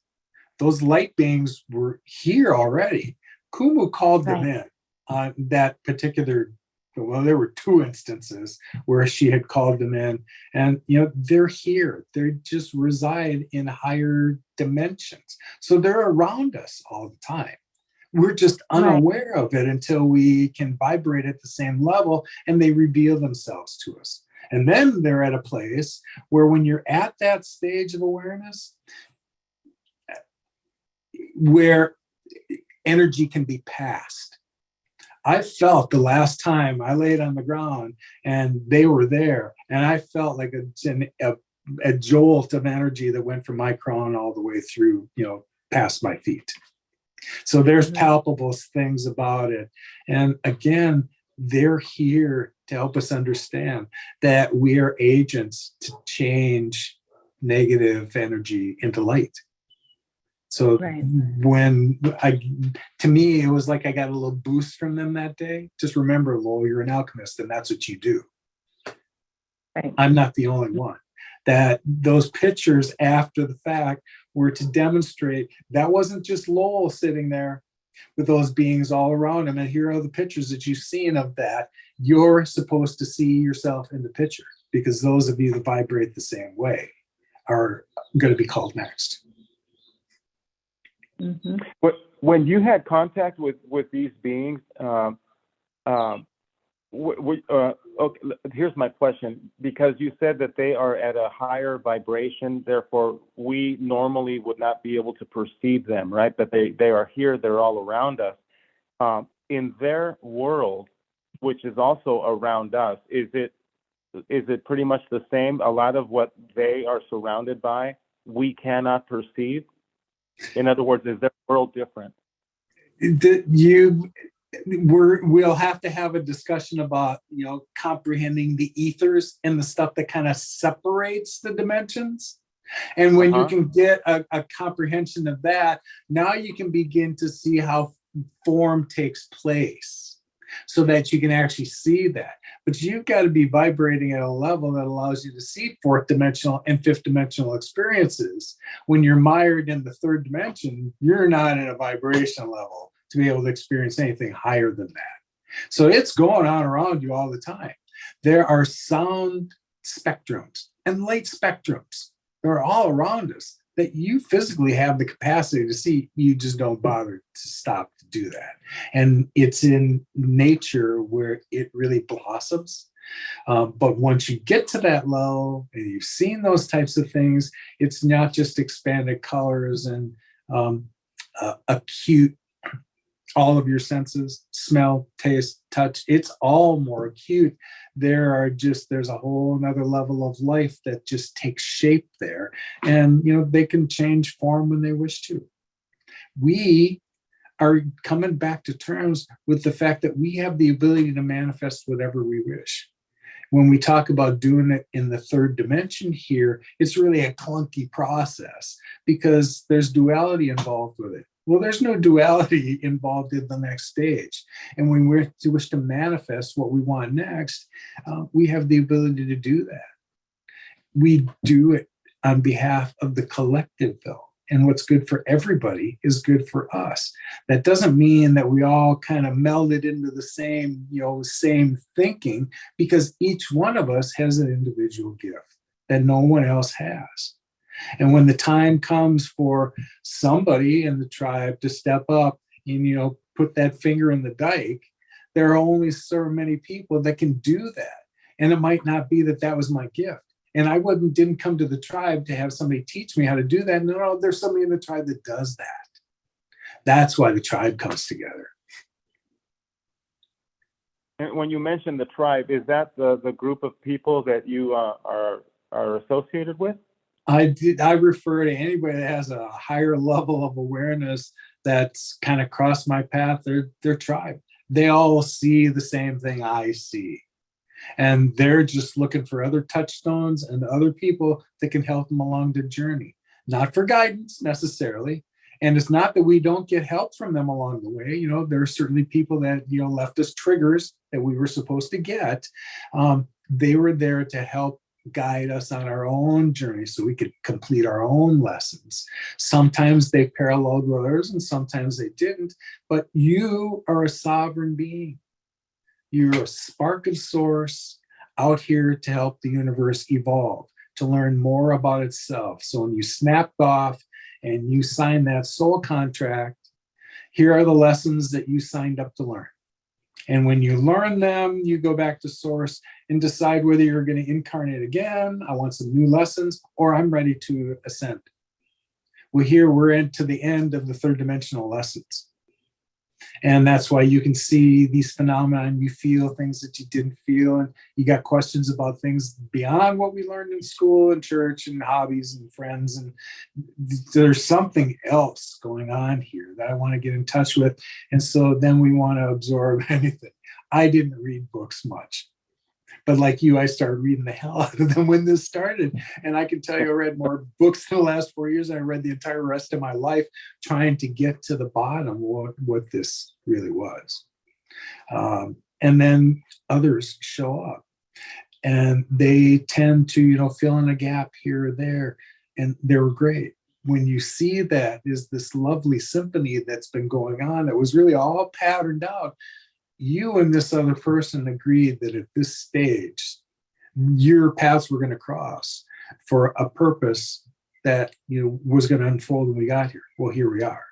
Those light beings were here already. Kumu called them in on that particular, well, there were 2 instances where she had called them in, and, they're here. They just reside in higher dimensions. So they're around us all the time. We're just unaware of it until we can vibrate at the same level and they reveal themselves to us. And then they're at a place where when you're at that stage of awareness, where energy can be passed. I felt the last time I laid on the ground and they were there, and I felt like a jolt of energy that went from my crown all the way through, past my feet. So there's palpable things about it. And again, they're here to help us understand that we are agents to change negative energy into light. So to me, it was like I got a little boost from them that day. Just remember, Lowell, you're an alchemist, and that's what you do. Right. I'm not the only one. That those pictures after the fact were to demonstrate that wasn't just Lowell sitting there with those beings all around him. And here are the pictures that you've seen of that. You're supposed to see yourself in the picture, because those of you that vibrate the same way are going to be called next. Mm-hmm. When you had contact with these beings, okay, here's my question. Because you said that they are at a higher vibration, therefore we normally would not be able to perceive them, right? But they are here, they're all around us. In their world, which is also around us, is it pretty much the same? A lot of what they are surrounded by, we cannot perceive? In other words, is their world different? We'll have to have a discussion about, comprehending the ethers and the stuff that kind of separates the dimensions. And when you can get a comprehension of that, now you can begin to see how form takes place, so that you can actually see that. But you've got to be vibrating at a level that allows you to see 4th dimensional and 5th dimensional experiences. When you're mired in the 3rd dimension, you're not at a vibration level to be able to experience anything higher than that. So it's going on around you all the time. There are sound spectrums and light spectrums. They're all around us that you physically have the capacity to see. You just don't bother to stop to do that. And it's in nature where it really blossoms. But once you get to that level and you've seen those types of things, it's not just expanded colors and acute, all of your senses, smell, taste, touch, it's all more acute. There's a whole another level of life that just takes shape there. And, they can change form when they wish to. We are coming back to terms with the fact that we have the ability to manifest whatever we wish. When we talk about doing it in the third dimension here, it's really a clunky process because there's duality involved with it. Well, there's no duality involved in the next stage. And when we wish to manifest what we want next, we have the ability to do that. We do it on behalf of the collective, though. And what's good for everybody is good for us. That doesn't mean that we all kind of melded into the same thinking, because each one of us has an individual gift that no one else has. And when the time comes for somebody in the tribe to step up and, put that finger in the dike, there are only so many people that can do that. And it might not be that was my gift. And I didn't come to the tribe to have somebody teach me how to do that. No, there's somebody in the tribe that does that. That's why the tribe comes together. And when you mention the tribe, is that the group of people that you are associated with? I refer to anybody that has a higher level of awareness that's kind of crossed my path. They're tribe. They all see the same thing I see. And they're just looking for other touchstones and other people that can help them along the journey. Not for guidance necessarily. And it's not that we don't get help from them along the way. There are certainly people that, left us triggers that we were supposed to get. They were there to help guide us on our own journey so we could complete our own lessons. Sometimes they paralleled with others and sometimes they didn't, but you are a sovereign being. You're a spark of source out here to help the universe evolve, to learn more about itself. So when you snapped off and you signed that soul contract, here are the lessons that you signed up to learn. And when you learn them, you go back to source and decide whether you're going to incarnate again. I want some new lessons, or I'm ready to ascend. Well, here we're into the end of the third dimensional lessons. And that's why you can see these phenomena and you feel things that you didn't feel. And you got questions about things beyond what we learned in school and church and hobbies and friends. And there's something else going on here that I want to get in touch with. And so then we want to absorb anything. I didn't read books much. But like you, I started reading the hell out of them when this started. And I can tell you I read more books in the last 4 years than I read the entire rest of my life trying to get to the bottom of what this really was. And then others show up and they tend to, fill in a gap here or there. And they were great. When you see that is this lovely symphony that's been going on that was really all patterned out. You and this other person agreed that at this stage, your paths were going to cross for a purpose that was going to unfold when we got here. Well, here we are.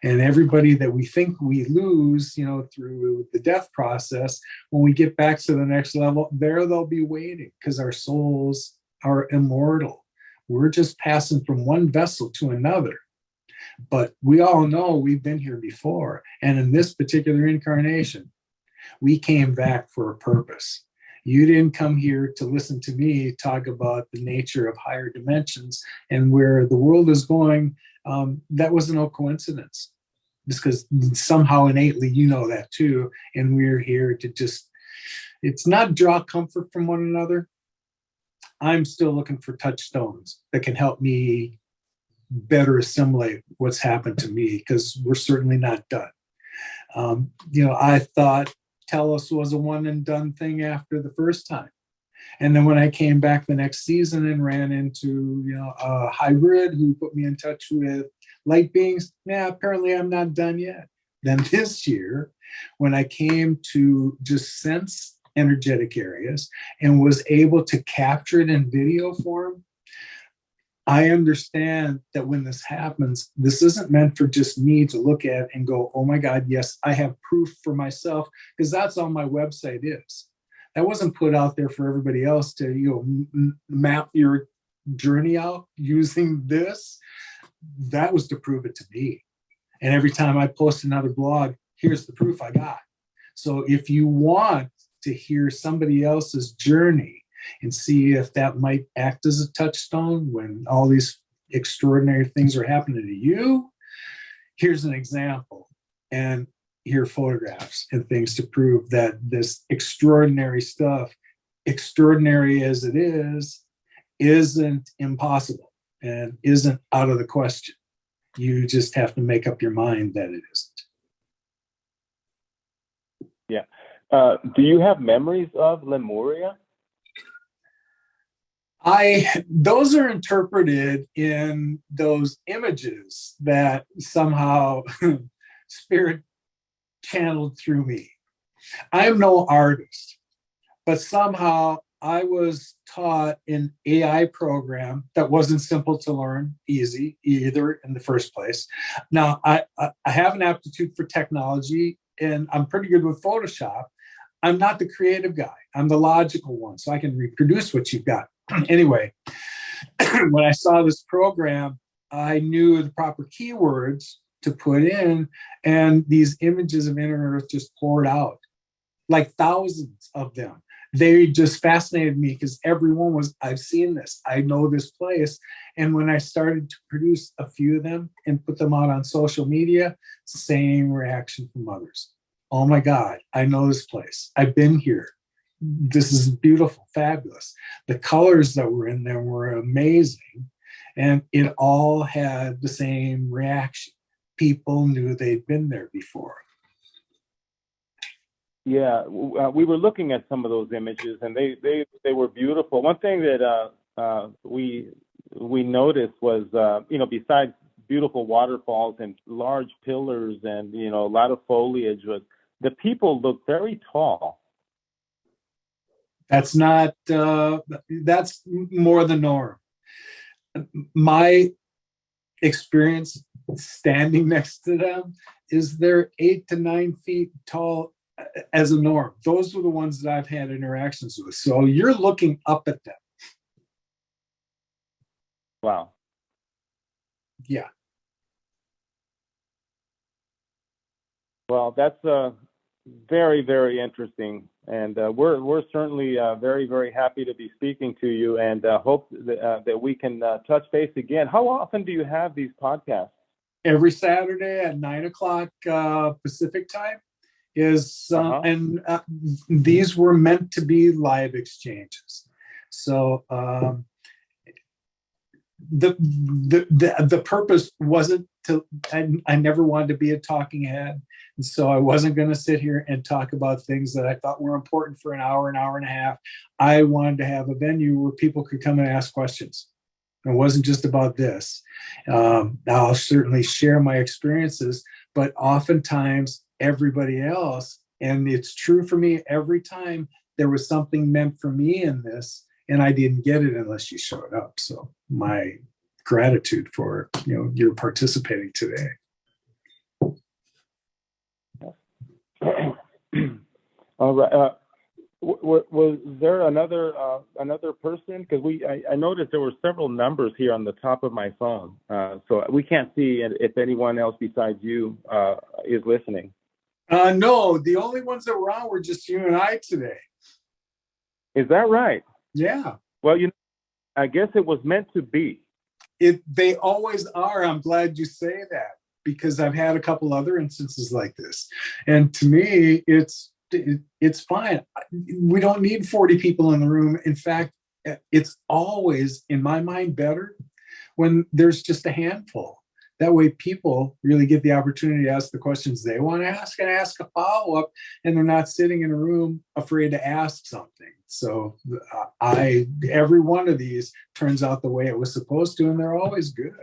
And everybody that we think we lose, through the death process, when we get back to the next level, there they'll be waiting because our souls are immortal. We're just passing from one vessel to another. But we all know we've been here before. And in this particular incarnation, we came back for a purpose. You didn't come here to listen to me talk about the nature of higher dimensions and where the world is going. That was no coincidence. Just because somehow innately you know that too. And we're here to it's not draw comfort from one another. I'm still looking for touchstones that can help me better assimilate what's happened to me, because we're certainly not done. I thought Telos was a one and done thing after the first time. And then when I came back the next season and ran into, a hybrid who put me in touch with light beings, apparently I'm not done yet. Then this year, when I came to just sense energetic areas and was able to capture it in video form, I understand that when this happens, this isn't meant for just me to look at and go, oh my God, yes, I have proof for myself, because that's all my website is. That wasn't put out there for everybody else to, map your journey out using this. That was to prove it to me. And every time I post another blog, here's the proof I got. So if you want to hear somebody else's journey and see if that might act as a touchstone when all these extraordinary things are happening to you, here's an example. And here are photographs and things to prove that this extraordinary stuff, extraordinary as it is, isn't impossible and isn't out of the question. You just have to make up your mind that it isn't. Yeah. Do you have memories of Lemuria? Those are interpreted in those images that somehow spirit channeled through me. I am no artist, but somehow I was taught an AI program that wasn't simple to learn, easy either in the first place. Now, I have an aptitude for technology and I'm pretty good with Photoshop. I'm not the creative guy. I'm the logical one, so I can reproduce what you've got. Anyway, when I saw this program, I knew the proper keywords to put in, and these images of inner Earth just poured out, like thousands of them. They just fascinated me because everyone was, I've seen this, I know this place. And when I started to produce a few of them and put them out on social media, same reaction from others. Oh my God, I know this place. I've been here. This is beautiful, fabulous. The colors that were in there were amazing. And it all had the same reaction. People knew they'd been there before. Yeah, we were looking at some of those images, and they were beautiful. One thing that we noticed was, besides beautiful waterfalls and large pillars and a lot of foliage, was the people looked very tall. That's not. That's more the norm. My experience standing next to them is they're 8 to 9 feet tall as a norm. Those are the ones that I've had interactions with. So you're looking up at them. Wow. Yeah. Well, that's very, very interesting. And we're certainly very, very happy to be speaking to you, and hope that we can touch base again. How often do you have these podcasts? Every Saturday at 9:00 Pacific time is, and these were meant to be live exchanges. So the purpose wasn't to, I never wanted to be a talking head. And so I wasn't going to sit here and talk about things that I thought were important for an hour and a half. I wanted to have a venue where people could come and ask questions. It wasn't just about this. I'll certainly share my experiences, but oftentimes everybody else, and it's true for me every time, there was something meant for me in this, and I didn't get it unless you showed up. So my gratitude for your participating today. All right. Was there another person? Because I noticed there were several numbers here on the top of my phone, so we can't see if anyone else besides you is listening. No, the only ones that were on were just you and I today. Is that right? Yeah. Well, I guess it was meant to be. They always are. I'm glad you say that, because I've had a couple other instances like this, and to me, it's fine. We don't need 40 people in the room. In fact, it's always, in my mind, better when there's just a handful. That way people really get the opportunity to ask the questions they want to ask and ask a follow-up, and they're not sitting in a room afraid to ask something. So every one of these turns out the way it was supposed to, and they're always good.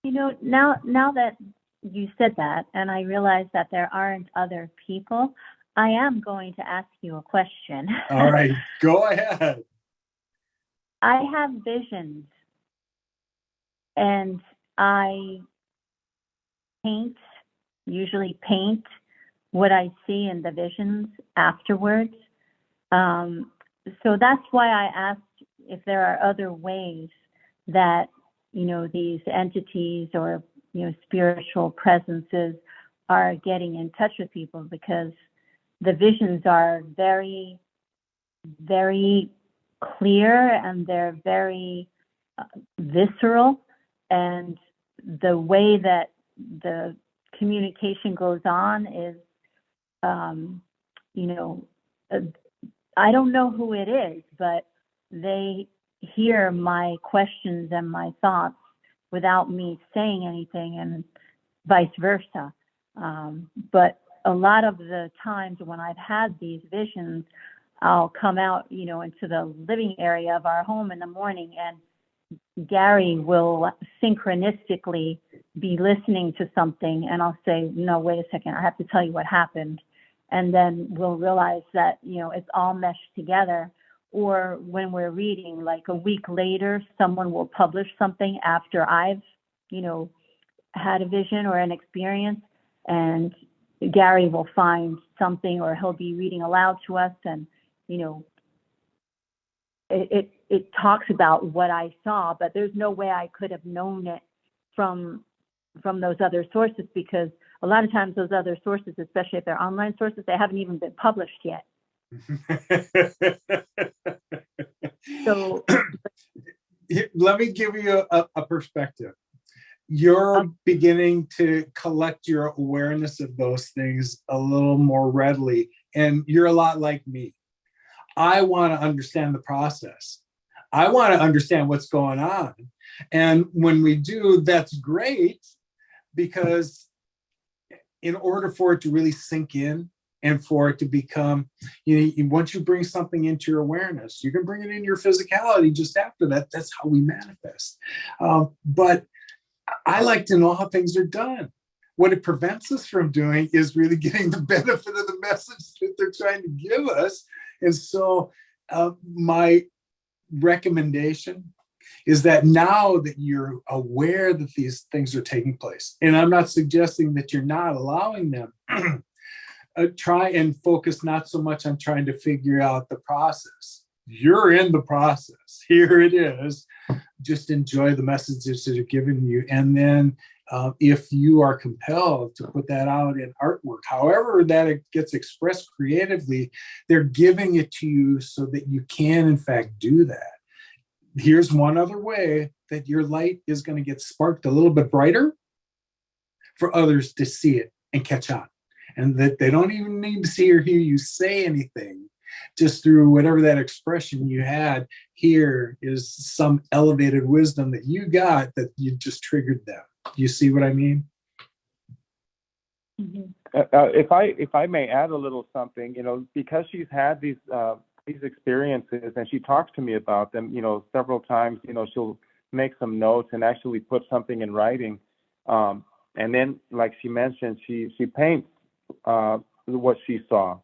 Now that you said that, and I realize that there aren't other people, I am going to ask you a question. All right, go ahead. I have visions, and I usually paint what I see in the visions afterwards. So that's why I asked if there are other ways that, these entities or spiritual presences are getting in touch with people, because the visions are very, very clear, and they're very visceral, and the way that the communication goes on is, I don't know who it is, but they hear my questions and my thoughts without me saying anything, and vice versa. But a lot of the times when I've had these visions, I'll come out, into the living area of our home in the morning, and Gary will synchronistically be listening to something, and I'll say, no, wait a second, I have to tell you what happened. And then we'll realize that, it's all meshed together. Or when we're reading, like a week later, someone will publish something after I've, had a vision or an experience, and Gary will find something, or he'll be reading aloud to us, and, it talks about what I saw, but there's no way I could have known it from those other sources, because a lot of times those other sources, especially if they're online sources, they haven't even been published yet. So let me give you a perspective. You're beginning to collect your awareness of those things a little more readily, and you're a lot like me. I want to understand the process. I want to understand what's going on. And when we do, that's great, because in order for it to really sink in and for it to become, once you bring something into your awareness, you can bring it in your physicality just after that. That's how we manifest. But I like to know how things are done. What it prevents us from doing is really getting the benefit of the message that they're trying to give us. And so my recommendation is that now that you're aware that these things are taking place, and I'm not suggesting that you're not allowing them, try and focus not so much on trying to figure out the process. You're in the process. Here it is. Just enjoy the messages that are given you. And then if you are compelled to put that out in artwork, however that it gets expressed creatively, they're giving it to you so that you can, in fact, do that. Here's one other way that your light is going to get sparked a little bit brighter for others to see it and catch on. And that they don't even need to see or hear you say anything. Just through whatever that expression you had, here is some elevated wisdom that you got that you just triggered them. You see what I mean? Mm-hmm. If I may add a little something, because she's had these experiences, and she talks to me about them, several times. She'll make some notes and actually put something in writing, and then, like she mentioned, she paints what she saw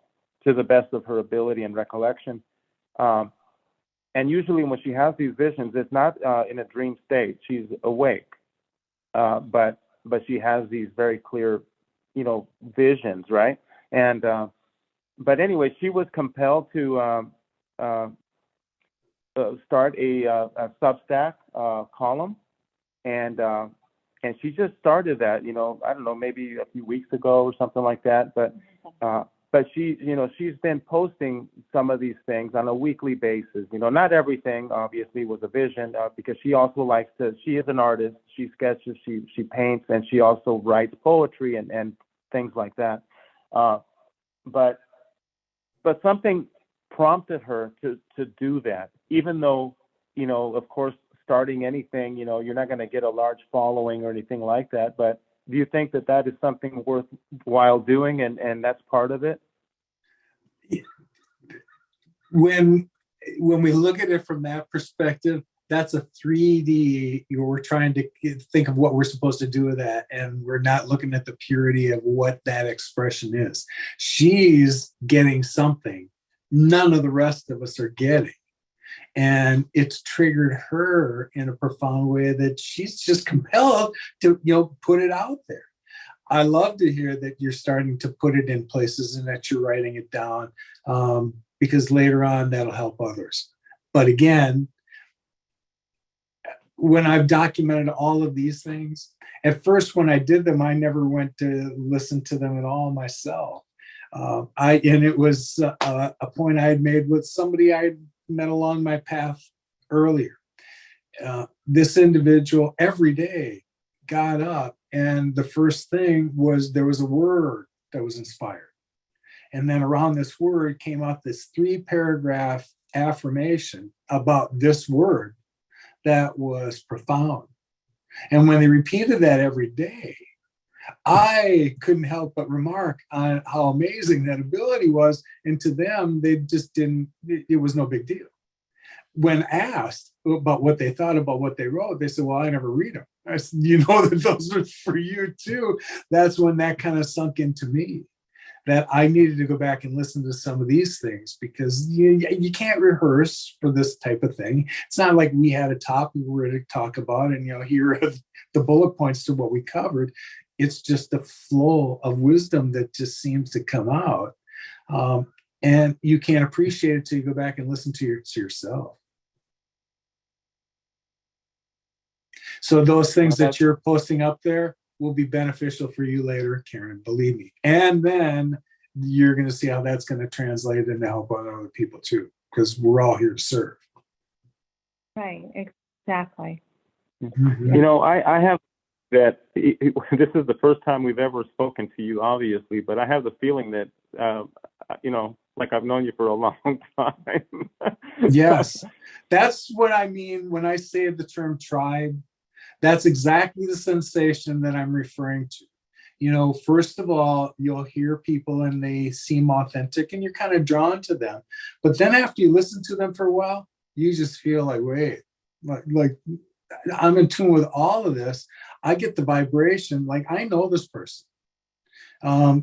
to the best of her ability and recollection. And usually when she has these visions, it's not in a dream state. She's awake, but she has these very clear, visions, right? And but anyway, she was compelled to start a Substack column, and she just started that, I don't know, maybe a few weeks ago or something like that. But she, she's been posting some of these things on a weekly basis. Not everything obviously was a vision, because she also likes to. She is an artist. She sketches, she paints, and she also writes poetry and things like that. But something prompted her to do that. Even though, of course, starting anything, you're not going to get a large following or anything like that. But do you think that is something worthwhile doing, and that's part of it? When we look at it from that perspective, that's a 3D. We're trying to think of what we're supposed to do with that, and we're not looking at the purity of what that expression is. She's getting something none of the rest of us are getting. And it's triggered her in a profound way that she's just compelled to, put it out there. I love to hear that you're starting to put it in places and that you're writing it down, because later on that'll help others. But again, when I've documented all of these things, at first when I did them, I never went to listen to them at all myself. And it was a point I had made with somebody I had met along my path earlier. This individual every day got up, and the first thing was there was a word that was inspired. And then around this word came out this 3-paragraph affirmation about this word that was profound. And when they repeated that every day, I couldn't help but remark on how amazing that ability was. And to them, they just didn't, it was no big deal. When asked about what they thought about what they wrote, they said, well, I never read them. I said, you know that those are for you too. That's when that kind of sunk into me, that I needed to go back and listen to some of these things, because you can't rehearse for this type of thing. It's not like we had a topic we were ready to talk about and, here are the bullet points to what we covered. It's just a flow of wisdom that just seems to come out. And you can't appreciate it till you go back and listen to yourself. So those things that you're posting up there will be beneficial for you later, Karen, believe me. And then you're going to see how that's going to translate into help other people too, because we're all here to serve. Right, exactly. Mm-hmm. I have that this is the first time we've ever spoken to you, obviously, but I have the feeling that, like I've known you for a long time. Yes, that's what I mean when I say the term tribe. That's exactly the sensation that I'm referring to. First of all, you'll hear people and they seem authentic and you're kind of drawn to them. But then after you listen to them for a while, you just feel like, wait, like I'm in tune with all of this. I get the vibration, like I know this person.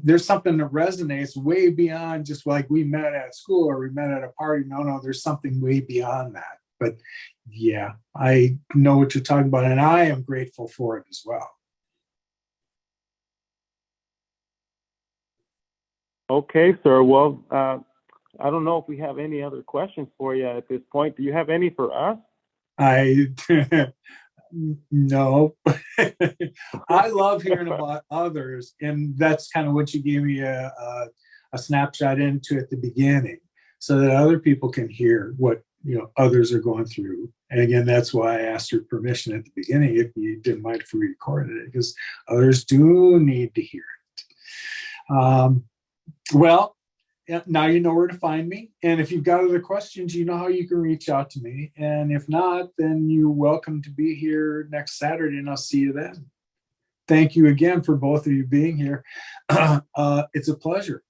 There's something that resonates way beyond just like we met at school or we met at a party. No, there's something way beyond that. But yeah, I know what you're talking about, and I am grateful for it as well. Okay, sir. Well, I don't know if we have any other questions for you at this point. Do you have any for us? No. I love hearing about others, and that's kind of what you gave me a snapshot into at the beginning, so that other people can hear what others are going through. And again, that's why I asked your permission at the beginning, if you didn't mind if we recorded it, because others do need to hear it. Well, now you know where to find me. And if you've got other questions, you know how you can reach out to me. And if not, then you're welcome to be here next Saturday, and I'll see you then. Thank you again for both of you being here. It's a pleasure.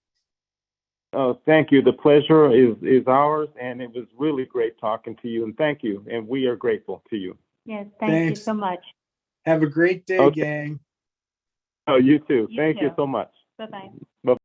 Oh, thank you. The pleasure is ours, and it was really great talking to you. And thank you. And we are grateful to you. Yes, thank you so much. Have a great day, gang. Oh, you too. Thank you so much. Bye-bye. Bye.